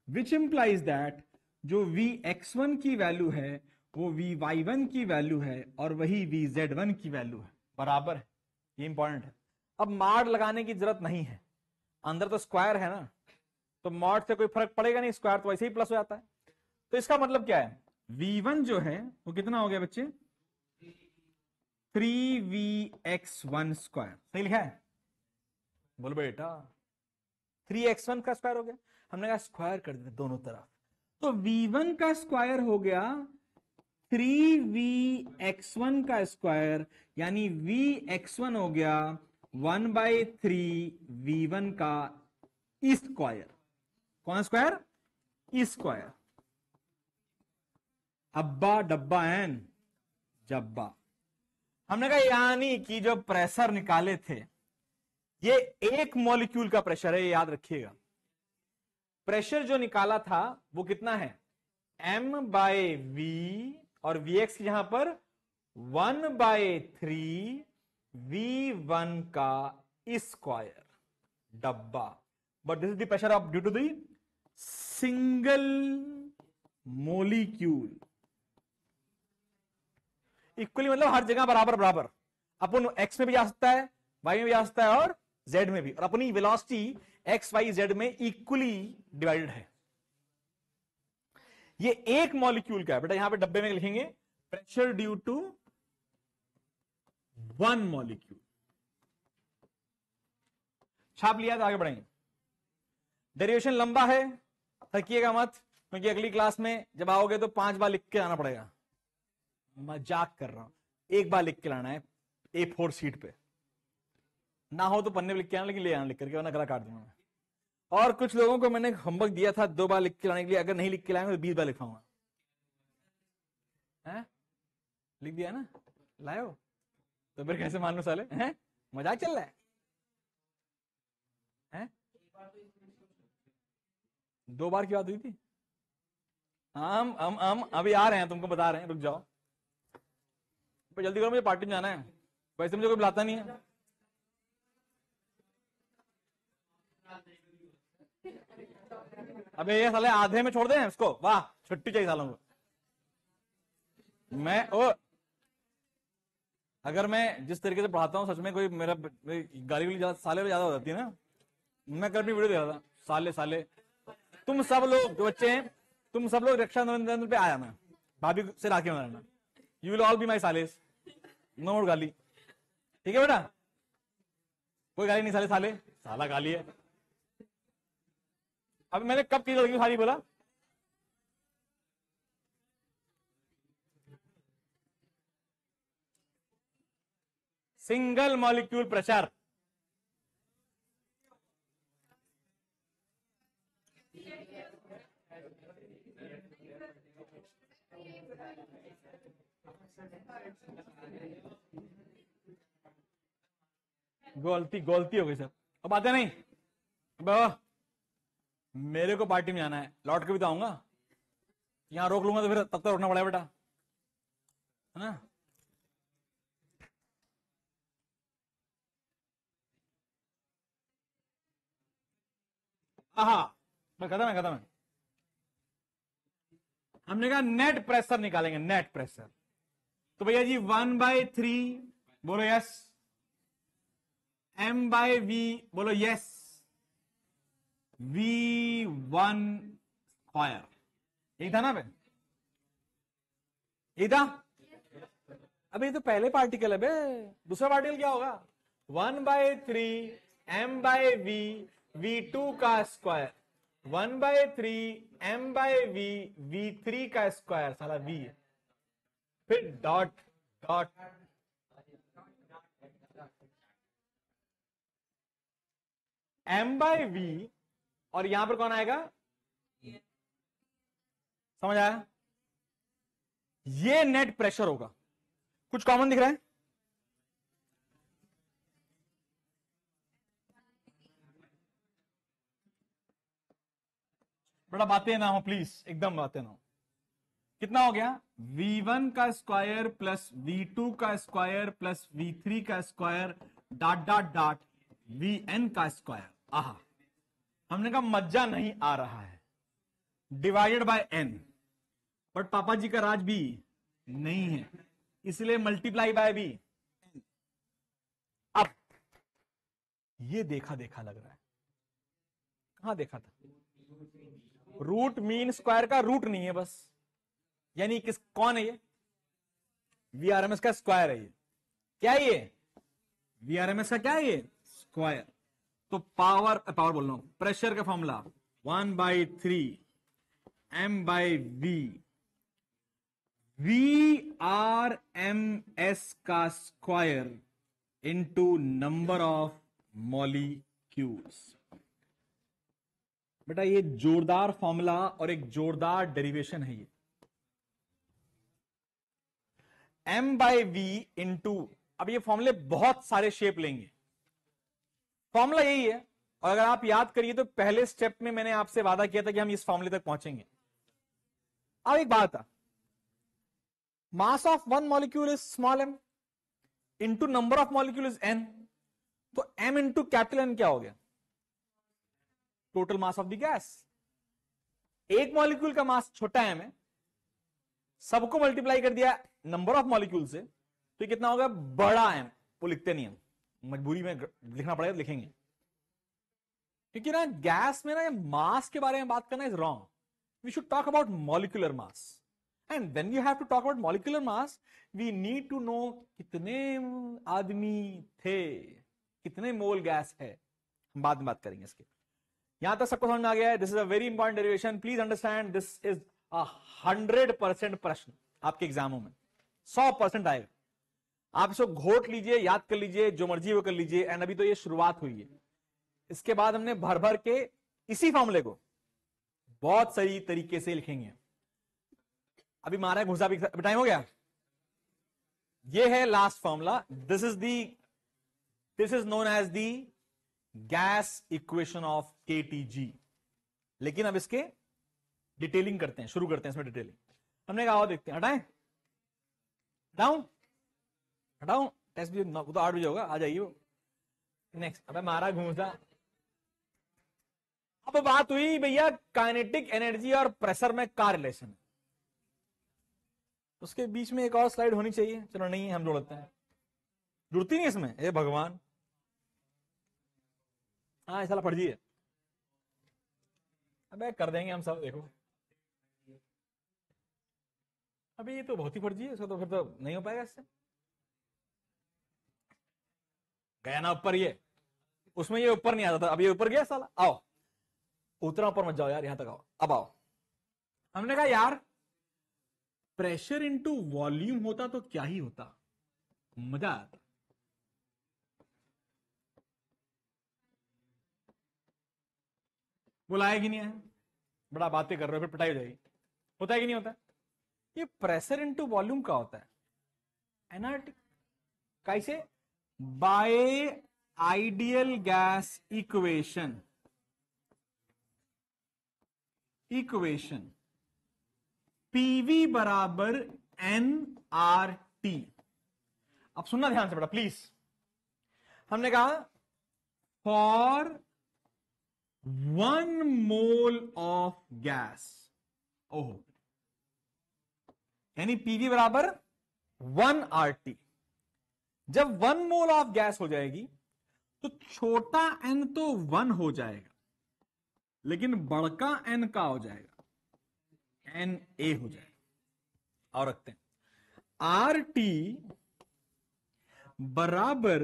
which implies that जो Vx1 की value है वो Vy1 की वैल्यू है और वही Vz1 की वैल्यू है, बराबर है। ये इंपॉर्टेंट है। अब मार लगाने की जरूरत नहीं है, अंदर तो स्क्वायर है ना, तो मॉड से कोई फर्क पड़ेगा नहीं, स्क्वायर तो वैसे ही प्लस हो जाता है। तो इसका मतलब क्या है, v1 जो है वो कितना हो गया बच्चे, 3vx1 स्क्वायर, सही लिखा है, बोलो बेटा 3x1 का स्क्वायर हो गया। हमने कहा स्क्वायर कर देते दोनों तरफ, तो v1 का स्क्वायर हो गया 3vx1 का स्क्वायर, यानी vx1 हो गया 1/3 v1 का स्क्वायर। कौन स्क्वायर, स्क्वायर। अब्बा डब्बा एन जब्बा। हमने कहा यानी कि जो प्रेशर निकाले थे, ये एक मॉलिक्यूल का प्रेशर है, ये याद रखिएगा। प्रेशर जो निकाला था वो कितना है, m/v, और vx यहां पर 1/3v1 का स्क्वायर डब्बा। But this is the pressure of due to the single molecule. Equally मतलब हर जगह बराबर बराबर, अपन x में भी जा सकता है, y में भी जा सकता है और z में भी, और अपनी वेलोसिटी x y z में इक्वली डिवाइडेड है। ये एक मॉलिक्यूल का है बेटा, यहां पे डब्बे में लिखेंगे pressure due to one molecule. छाप लिया तो आगे बढ़ेंगे। डेरिवेशन लंबा है, थकिएगा मत, क्योंकि अगली क्लास में जब आओगे तो 5 बार लिख के आना पड़ेगा। मजाक कर रहा हूं, एक बार लिख के लाना है A4 शीट पे, ना हो तो पन्ने पे लिख के आना, लेकिन ले आना लिख करके, वरना गला काट दूंगा मैं। और कुछ लोगों को मैंने होमवर्क दिया था 2 बार लिख के लाने के लिए, अगर नहीं लिख के लाएंगे तो 20 बार लिखाऊंगा। लिख दिया ना, लाओ तो फिर कैसे मान लो साले, हैं मजाक चल रहा है, हैं? 2 बार की बात हुई थी। हम अभी आ रहे हैं, तुमको बता रहे हैं, रुक जाओ जल्दी करो, मुझे पार्टी में जाना है, वैसे मुझे कोई बुलाता नहीं है। अबे ये साले आधे में छोड़ दें इसको, वाह छुट्टी चाहिए सालों को। अगर मैं जिस तरीके से पढ़ाता हूँ, सच में कोई मेरा गाली वाली साले ज्यादा हो जाती है ना। मैं कल भी वीडियो दे रहा था, साले साले। तुम सब लोग जो बच्चे हैं, तुम सब लोग रक्षाबंधन पे आ जाना, भाभी से राखी बनाना, you will all be my सालेस, नो मोर गाली, ठीक है बेटा? कोई गाली नहीं, साले साले, साला गाली है। अब मैंने कब की लड़की साली बोला? सिंगल मॉलिक्यूल प्रेशर, गलती हो गई सर, अब आते नहीं। बाबा मेरे को पार्टी में जाना है, लौट के भी तो आऊंगा, यहां रोक लूंगा तो फिर तब तक रोकना पड़ेगा बेटा, है ना? हाँ खत्म है, खत्म है। हमने कहा नेट प्रेशर निकालेंगे, नेट प्रेशर। तो भैया जी 1/3 बोलो यस, m/v बोलो यस, v1 स्क्वायर, यही था ना बे, यही था। अबे ये तो पहले पार्टिकल है बे, दूसरा पार्टिकल क्या होगा? 1/3 m/v v2 का स्क्वायर, 1/3 m/v v3 का स्क्वायर, साला v, फिर डॉट डॉट m/v, और यहां पर कौन आएगा? समझ आया? ये नेट प्रेशर होगा। कुछ कॉमन दिख रहा है? बड़ा बातें ना हो प्लीज, एकदम बातें ना हो। कितना हो गया? v1 का स्क्वायर प्लस v2 का स्क्वायर प्लस v3 का square dot dot dot vn का स्क्वायर। आहा, हमने कहा मज्जा नहीं आ रहा है, डिवाइडेड बाय n, बट पापा जी का राज भी नहीं है, इसलिए मल्टीप्लाई बाय भी। अब ये देखा देखा लग रहा है, हाँ देखा था। रूट मीन स्क्वायर का रूट नहीं है बस, यानी कौन है ये? वीआरएमएस का स्क्वायर है ये। क्या है ये? वीआरएमएस का क्या है ये? स्क्वायर। तो पावर बोल रहा हूं, प्रेशर का फॉर्मूला 1/3 m/v, VRMS का square into number of molecules. बेटा ये जोरदार फॉर्मूला और एक जोरदार डेरिवेशन है ये। m/v इंटू, अब ये फॉर्मूले बहुत सारे शेप लेंगे, फॉर्मूला यही है। और अगर आप याद करिए तो पहले स्टेप में मैंने आपसे वादा किया था कि हम इस फॉर्मूले तक पहुंचेंगे। अब एक बात है, mass of one molecule is small m into number of molecule is n, तो m इंटू कैपिटल N क्या हो गया? Total mass of the gas. एक मॉलिक्यूल का मास छोटा m है, सबको मल्टीप्लाई कर दिया नंबर ऑफ मॉलिक्यूल से, तो ये कितना होगा? बड़ा m। वो लिखते नहीं हम, मजबूरी में लिखना पड़ेगा, लिखेंगे, क्योंकि ना गैस में ना मास के बारे में बात करना is wrong. We should talk about molecular mass, and when we have to talk about molecular mass we need to know कितने आदमी थे, कितने मोल गैस है। हम बाद में बात करेंगे इसके। यहां तक सबको समझ में आ गया है? This is a very important derivation, please understand, this is 100% प्रश्न आपके एग्जामों में 100% आएगा। आप इसको घोट लीजिए, याद कर लीजिए, जो मर्जी वो कर लीजिए। एंड अभी तो ये शुरुआत हुई है, इसके बाद हमने भर भर के इसी फॉर्मूले को बहुत सही तरीके से लिखेंगे। अभी मारा है घुसा भी, टाइम हो गया। ये है last formula, this is known as the gas equation of KTG। लेकिन अब इसके डिटेलिंग करते हैं, शुरू करते हैं इसमें डिटेलिंग। हमने कहा देखते हैं, हटाएं हटाऊं टेस्ट भी तो 8 बजे होगा, आ जाइए वो। नेक्स्ट, अबे मारा घूसा। अब बात हुई भैया काइनेटिक एनर्जी और प्रेशर में क्या रिलेशन है, उसके बीच में एक और स्लाइड होनी चाहिए। चलो नहीं, हम जोड़ते हैं, जुड़ती नहीं इसमें, हे भगवान। हाँ ऐसा फर्जी है, अबे कर देंगे हम सब, देखो अभी ये तो बहुत ही फर्जी है, इसका तो फिर तो नहीं हो पाएगा इससे। गया ना ऊपर, ये उसमें ये ऊपर नहीं आता था, अब ये ऊपर गया साला। आओ उतना ऊपर मत जाओ यार, यहां तक आओ। अब आओ, हमने कहा यार प्रेशर इनटू वॉल्यूम होता तो क्या ही होता, मजा आता। बुलाया कि नहीं है? बड़ा बातें कर रहे हो, फिर पिटाई हो जाएगी। होता है कि नहीं होता? ये प्रेशर इनटू वॉल्यूम का होता है एनर्जी। कैसे? By ideal gas equation P V बराबर nRT। अब सुनना ध्यान से बेटा प्लीज। हमने कहा फॉर 1 मोल ऑफ गैस, ओहो, यानी पीवी बराबर 1RT। जब 1 मोल ऑफ गैस हो जाएगी तो छोटा n तो 1 हो जाएगा, लेकिन बड़का n का हो जाएगा, Na हो जाएगा। और रखते हैं RT बराबर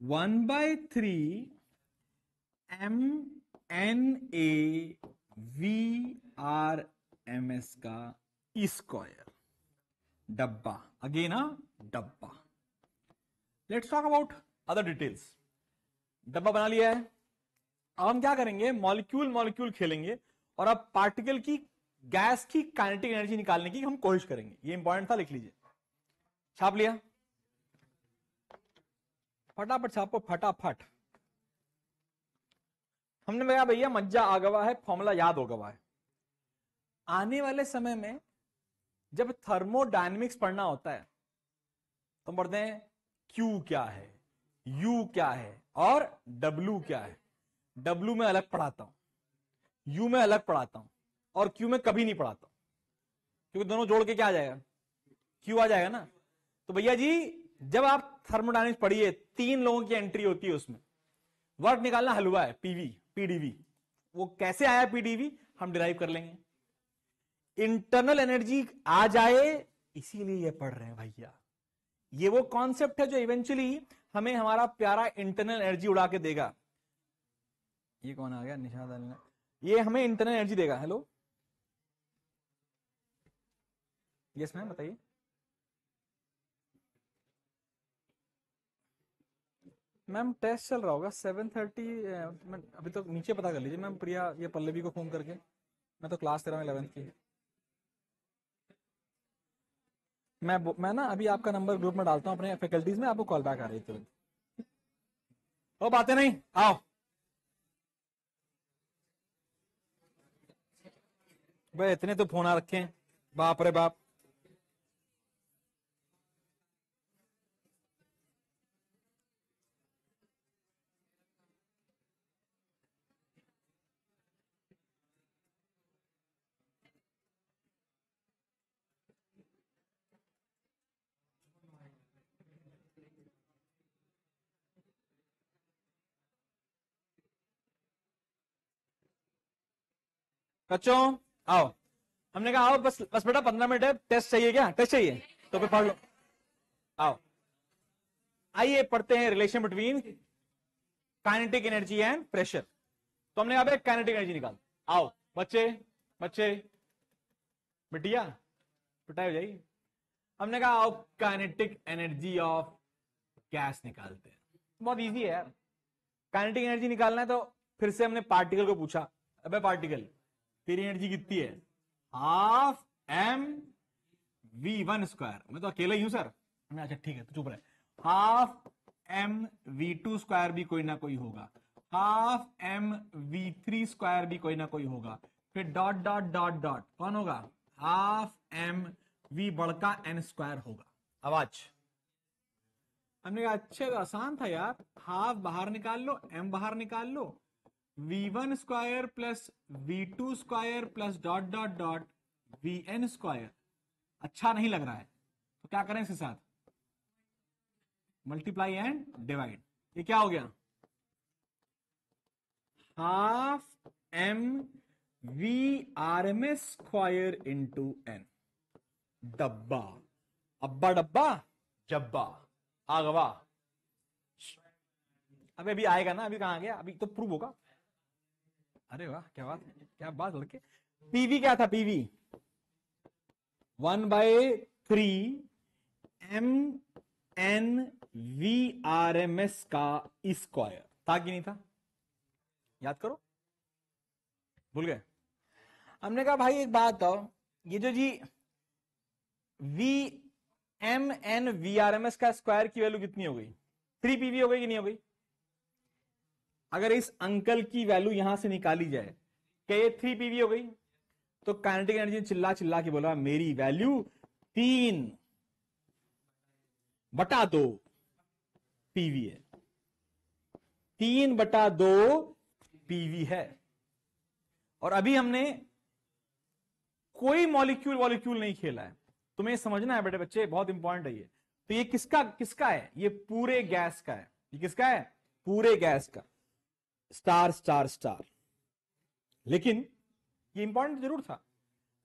1/3 mNA VRMS का स्क्वायर। डब्बा, अगेन डब्बा। Let's talk about other details. डब्बा बना लिया है, अब हम क्या करेंगे? मॉलिक्यूल खेलेंगे और अब पार्टिकल की, गैस की काइनेटिक एनर्जी निकालने की हम कोशिश करेंगे। ये इंपॉर्टेंट था, लिख लीजिए। छाप लिया? फटाफट छापो, फटाफट। हमने कहा भैया मज्जा आ गवा है, फॉर्मूला याद हो गवा है। आने वाले समय में जब थर्मोडायनेमिक्स पढ़ना होता है तो हम पढ़ते हैं Q क्या है, U क्या है और W क्या है। W में अलग पढ़ाता हूं, U में अलग पढ़ाता हूं और Q में कभी नहीं पढ़ाता हूं, क्योंकि दोनों जोड़ के क्या आ जाएगा? Q आ जाएगा ना। तो भैया जी जब आप थर्मोडायनेमिक्स पढ़िए, 3 लोगों की एंट्री होती है, उसमें वर्क निकालना हलवा है, PV PdV, वो कैसे आया पीडीवी हम डिराइव कर लेंगे। इंटरनल एनर्जी आ जाए, इसीलिए ये पढ़ रहे हैं भैया। ये वो कॉन्सेप्ट है जो इवेंचुअली हमें हमारा प्यारा इंटरनल एनर्जी उड़ा के देगा। ये कौन आ गया? निशाद अली। ये हमें इंटरनल एनर्जी देगा। हेलो, यस मैम बताइए। मैम टेस्ट चल रहा होगा 7:30। अभी तो नीचे पता कर लीजिए मैम, प्रिया या पल्लवी को फोन करके। मैं तो क्लास 13 में 11th की। मैं ना अभी आपका नंबर ग्रुप में डालता हूँ अपने फैकल्टीज में, आपको कॉल बैक आ रही है तुरंत। वो बातें नहीं, आओ। भाई इतने तो फोन आ रखे हैं, बाप रे बाप। बच्चों आओ, हमने कहा आओ, बस बस बेटा 15 मिनट है। टेस्ट चाहिए क्या? टेस्ट चाहिए तो फिर पढ़ लो। आओ, आइए पढ़ते हैं relation between kinetic energy and pressure. तो हमने कहा काइनेटिक एनर्जी निकाल। आओ बच्चे, बच्चे बिटिया पिटाई हो जाएगी। हमने कहा आओ काइनेटिक एनर्जी ऑफ गैस निकालते हैं। बहुत इजी है यार। काइनेटिक एनर्जी निकालना है तो फिर से हमने पार्टिकल को पूछा, अबे पार्टिकल तेरी एनर्जी कितनी है? Half M V1 square. मैं तो अकेला ही हूं सर। अच्छा ठीक है, तो चुप रहे। हाफ एम V2 स्क्वायर भी कोई ना कोई होगा, हाफ एम V3 स्क्वायर भी कोई ना कोई होगा, फिर डॉट डॉट डॉट डॉट कौन होगा? हाफ एम V बड़का N स्क्वायर होगा। आवाज। हमने कहा अच्छे तो आसान था यार, हाफ बाहर निकाल लो, एम बाहर निकाल लो, V1 square plus V2 square plus dot dot dot VN square. अच्छा नहीं लग रहा है तो क्या करें इसके साथ? Multiply and divide. ये क्या हो गया? Half M VRMS square into N। डब्बा, अब्बा डब्बा जब्बा आगवा। अबे अभी आएगा ना, अभी कहां आ गया? अभी तो प्रूव होगा। अरे वाह, क्या बात, क्या बात लड़के। पीवी क्या था? पीवी 1/3 MN/VRMS का स्क्वायर था कि नहीं था? याद करो, भूल गए? हमने कहा भाई एक बात बताओ, ये जो जी VMN/VRMS का स्क्वायर की वैल्यू कितनी हो गई? 3 PV हो गई कि नहीं हो गई? अगर इस अंकल की वैल्यू यहां से निकाली जाए, क्या ये 3 PV हो गई? तो काइनेटिक एनर्जी चिल्ला चिल्ला के बोला मेरी वैल्यू 3/2 PV है। 3/2 PV है। और अभी हमने कोई मॉलिक्यूल नहीं खेला है। तुम्हें समझना है बेटे बच्चे, बहुत इंपॉर्टेंट है ये। तो ये किसका किसका है? ये पूरे गैस का है। ये किसका है? पूरे गैस का। Star star star. लेकिन ये इंपॉर्टेंट जरूर था,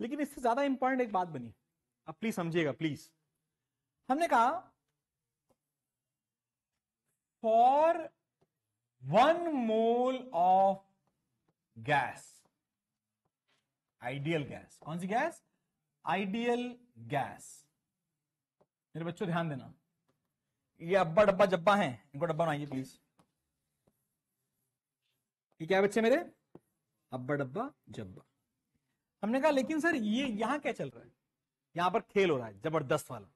लेकिन इससे ज्यादा इंपॉर्टेंट एक बात बनी। अब प्लीज समझिएगा प्लीज। हमने कहा for 1 mole of gas, ideal gas, कौन सी गैस? Ideal gas. मेरे बच्चों ध्यान देना, ये अब्बा डब्बा जब्बा हैं, इनको डब्बा बनाइए प्लीज। ये क्या है बच्चे मेरे? अब्बा डब्बा जब्बा। हमने कहा लेकिन सर ये यहां क्या चल रहा है? यहां पर खेल हो रहा है जबरदस्त वाला।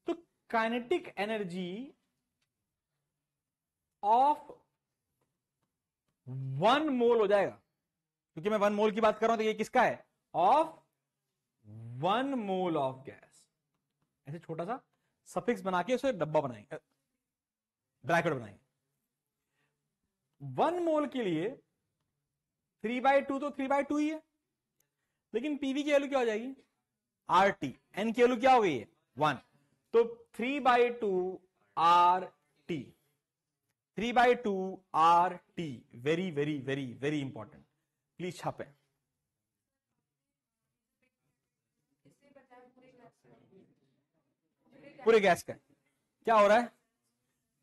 तो काइनेटिक एनर्जी ऑफ 1 मोल हो जाएगा, क्योंकि मैं 1 मोल की बात कर रहा हूं तो ये किसका है? Of 1 mole of gas. ऐसे छोटा सा सफिक्स बना के उसे डब्बा बनाएंगे, ब्रैकेट बनाएंगे। 1 मोल के लिए 3/2 तो 3/2 ही है, लेकिन पीवी की वैल्यू क्या हो जाएगी? RT। एन की वैल्यू क्या हो गई है? 1। तो 3/2 RT। 3/2 RT। Very very very very important. Please छापें। इससे बताया पूरे गैस का क्या हो रहा है,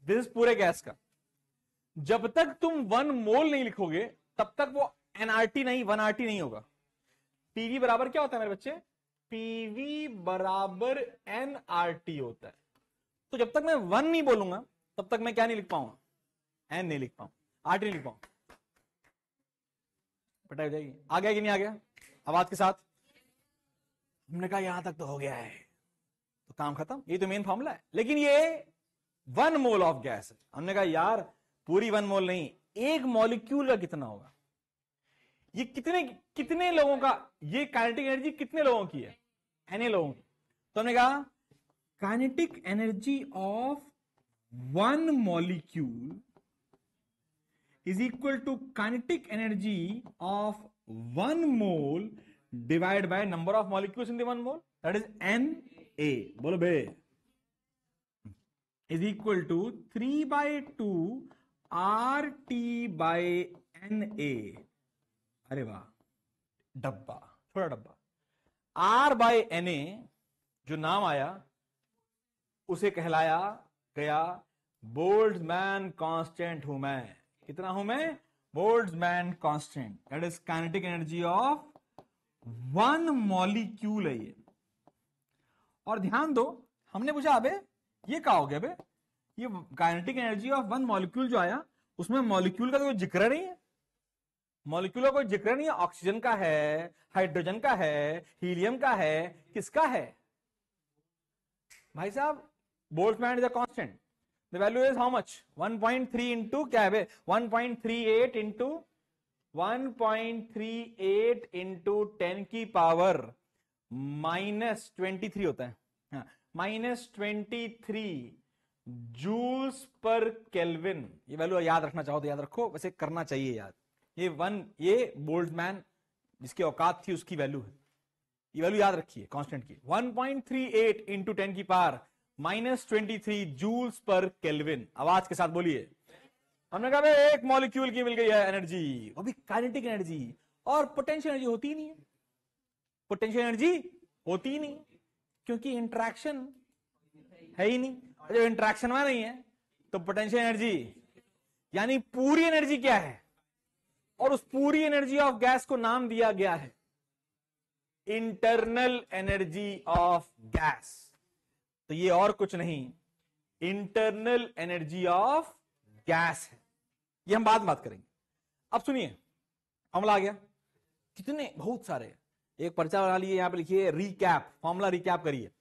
दिस इज पूरे गैस का। जब तक तुम 1 मोल नहीं लिखोगे तब तक वो एनआरटी नहीं 1RT नहीं होगा। पीवी बराबर क्या होता है मेरे बच्चे, पीवी बराबर एनआरटी होता है। तो जब तक मैं 1 नहीं बोलूंगा तब तक मैं क्या नहीं लिख पाऊंगा, एन नहीं लिख पाऊंगा, आरटी नहीं लिख पाऊंगा। पता हो जाएगी, आ गया कि नहीं आ गया आवाज के साथ। हमने कहा यहां तक तो हो गया है तो काम खत्म, ये तो मेन फॉर्मूला है। लेकिन ये 1 मोल ऑफ गैस है। हमने कहा यार पूरी 1 मोल नहीं, एक मॉलिक्यूल का कितना होगा, ये कितने कितने लोगों का, ये काइनेटिक एनर्जी कितने लोगों की है, एन लोगों की। तो हमने कहा kinetic energy of 1 molecule is equal to kinetic energy of 1 mole divided by number of molecules in the 1 mole, that is Na, bolo be, is equal to 3/2 RT by Na। अरे वाह, डब्बा, छोटा डब्बा, R by Na जो नाम आया उसे कहलाया गया बोल्ट्जमैन कांस्टेंट हूं मैं। कितना हूं मैं, Boltzmann constant, that is kinetic energy of 1 molecule है ये। और ध्यान दो, हमने पूछा अबे ये क्या हो गया, बे ये काइनेटिक एनर्जी ऑफ 1 मॉलिक्यूल जो आया उसमें मॉलिक्यूल का तो कोई जिक्र नहीं है, मॉलिक्यूल का कोई जिक्र नहीं है। ऑक्सीजन का है, हाइड्रोजन का है, हीलियम का है, किसका है भाई साहब, Boltzmann is a constant. The value is how much? 1.3 into क्या है बे, 1.38 into 1.38 into 10 की पावर -23 होता है, -23 जूल्स पर केल्विन। ये वैल्यू याद रखना चाहो तो याद रखो, वैसे करना चाहिए याद। ये बोल्ट्जमैन जिसकी औकात थी उसकी वैल्यू है, ये वैल्यू याद रखिए कांस्टेंट की, 1.38 इंटू 10 की पावर -23 जूल्स पर केल्विन। आवाज के साथ बोलिए। हमने कहा एक मॉलिक्यूल की मिल गई है एनर्जी, वो भी काइनेटिक एनर्जी, और पोटेंशियल एनर्जी होती ही नहीं है, पोटेंशियल एनर्जी होती ही नहीं क्योंकि इंटरेक्शन है ही नहीं। जब इंटरेक्शन में नहीं है तो पोटेंशियल एनर्जी, यानी पूरी एनर्जी क्या है, और उस पूरी एनर्जी ऑफ गैस को नाम दिया गया है इंटरनल एनर्जी ऑफ गैस। तो ये और कुछ नहीं, इंटरनल एनर्जी ऑफ गैस है। ये हम बाद में बात करेंगे। अब सुनिए, फॉर्मूला आ गया, कितने बहुत सारे, एक पर्चा बना लिए, यहां पे लिखिए रीकैप, फॉर्मूला रीकैप करिए,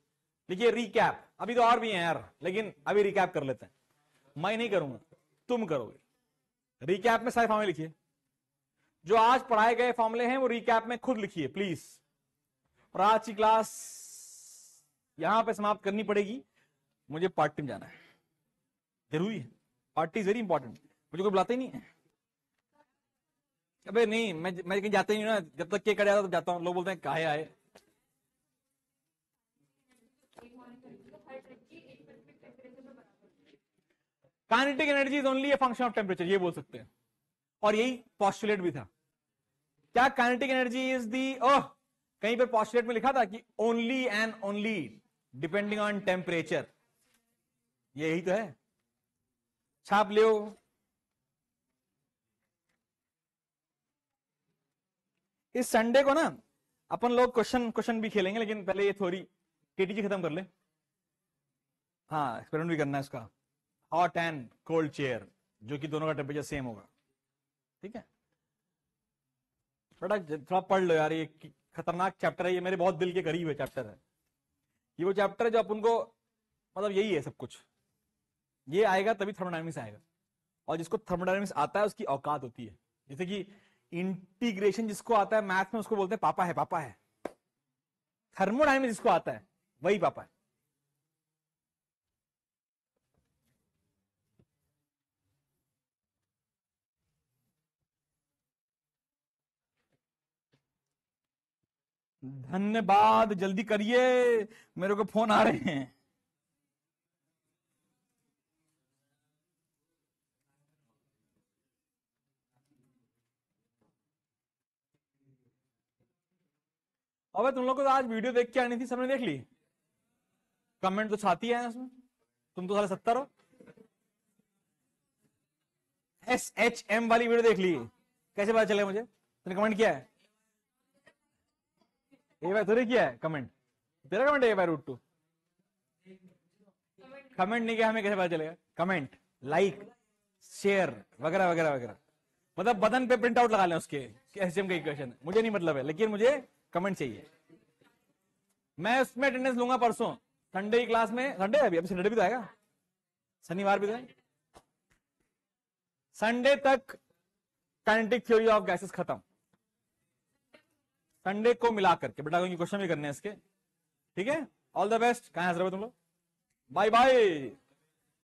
लिखिए रीकैप। अभी तो और भी हैं यार, लेकिन अभी रिकैप कर लेते हैं। मैं नहीं करूंगा, तुम करोगे। रिकैप में सारे फॉर्मूले लिखिए, जो आज पढ़ाए गए फॉर्मूले हैं वो रिकैप में खुद लिखिए प्लीज। और आज की क्लास यहां पे समाप्त करनी पड़ेगी, मुझे पार्टी में जाना है, जरूरी है, पार्टी इज वेरी इंपॉर्टेंट। मुझे कोई बुलाता ही नहीं है, अबे नहीं, मैं कहीं जाता ही नहीं ना, जब तक केक कट जाता तब जाता हूं। लोग बोलते हैं काहे आए, kinetic energy is only a function of temperature, ये बोल सकते हैं। और यही पॉस्टुलेट भी था, क्या काइनेटिक एनर्जी इज दी, ओह कहीं पर पॉस्टुलेट में लिखा था कि only and only depending on temperature, यही तो है, छाप लियो। इस संडे को ना अपन लोग क्वेश्चन भी खेलेंगे, लेकिन पहले ये थोड़ी केटीजी खत्म कर ले। हाँ, एक्सपेरिमेंट भी करना है उसका, हॉट एंड कोल्ड चेयर, जो कि दोनों का टेम्परेचर सेम होगा, ठीक है। थोड़ा पढ़ लो यार, ये खतरनाक चैप्टर है, ये मेरे बहुत दिल के करीब है चैप्टर है। ये वो चैप्टर है जो अपन को, मतलब यही है सब कुछ, ये आएगा तभी थर्मोडायनामिक्स आएगा। और जिसको थर्मोडायनामिक्स आता है उसकी औकात होती है। जैसे कि इंटीग्रेशन जिसको आता है मैथ में उसको बोलते हैं पापा है, पापा है। थर्मोडायनामिक्स जिसको आता है वही पापा है। धन्यवाद, जल्दी करिए, मेरे को फोन आ रहे हैं। अबे तुम लोग को तो आज वीडियो देख के आनी थी, सबने देख ली? कमेंट तो छाती है उसमें, तुम तो साले 70 हो। SHM वाली वीडियो देख ली, कैसे पता चलेगा मुझे? तूने कमेंट किया है? ए भाई तूने किया है कमेंट? तेरा कमेंट है भाई √2? कमेंट नहीं किया, हमें कैसे पता चलेगा? कमेंट, लाइक, शेयर वगैरह वगैरह वगैरह, मतलब बटन पे प्रिंट आउट लगा लें उसके SHM का इक्वेशन, मुझे नहीं मतलब है, लेकिन मुझे कमेंट चाहिए। मैं उसमें अटेंडेंस लूंगा परसों संडे की क्लास में। संडे है अभी संडे भी तो आएगा, शनिवार भी तो है। संडे तक काइनेटिक थ्योरी ऑफ गैसेस खत्म, संडे को मिला करके बेटा, क्वेश्चन भी करने हैं इसके, ठीक है? All the best. कहां हाजिर हो तुम लोग? Bye bye.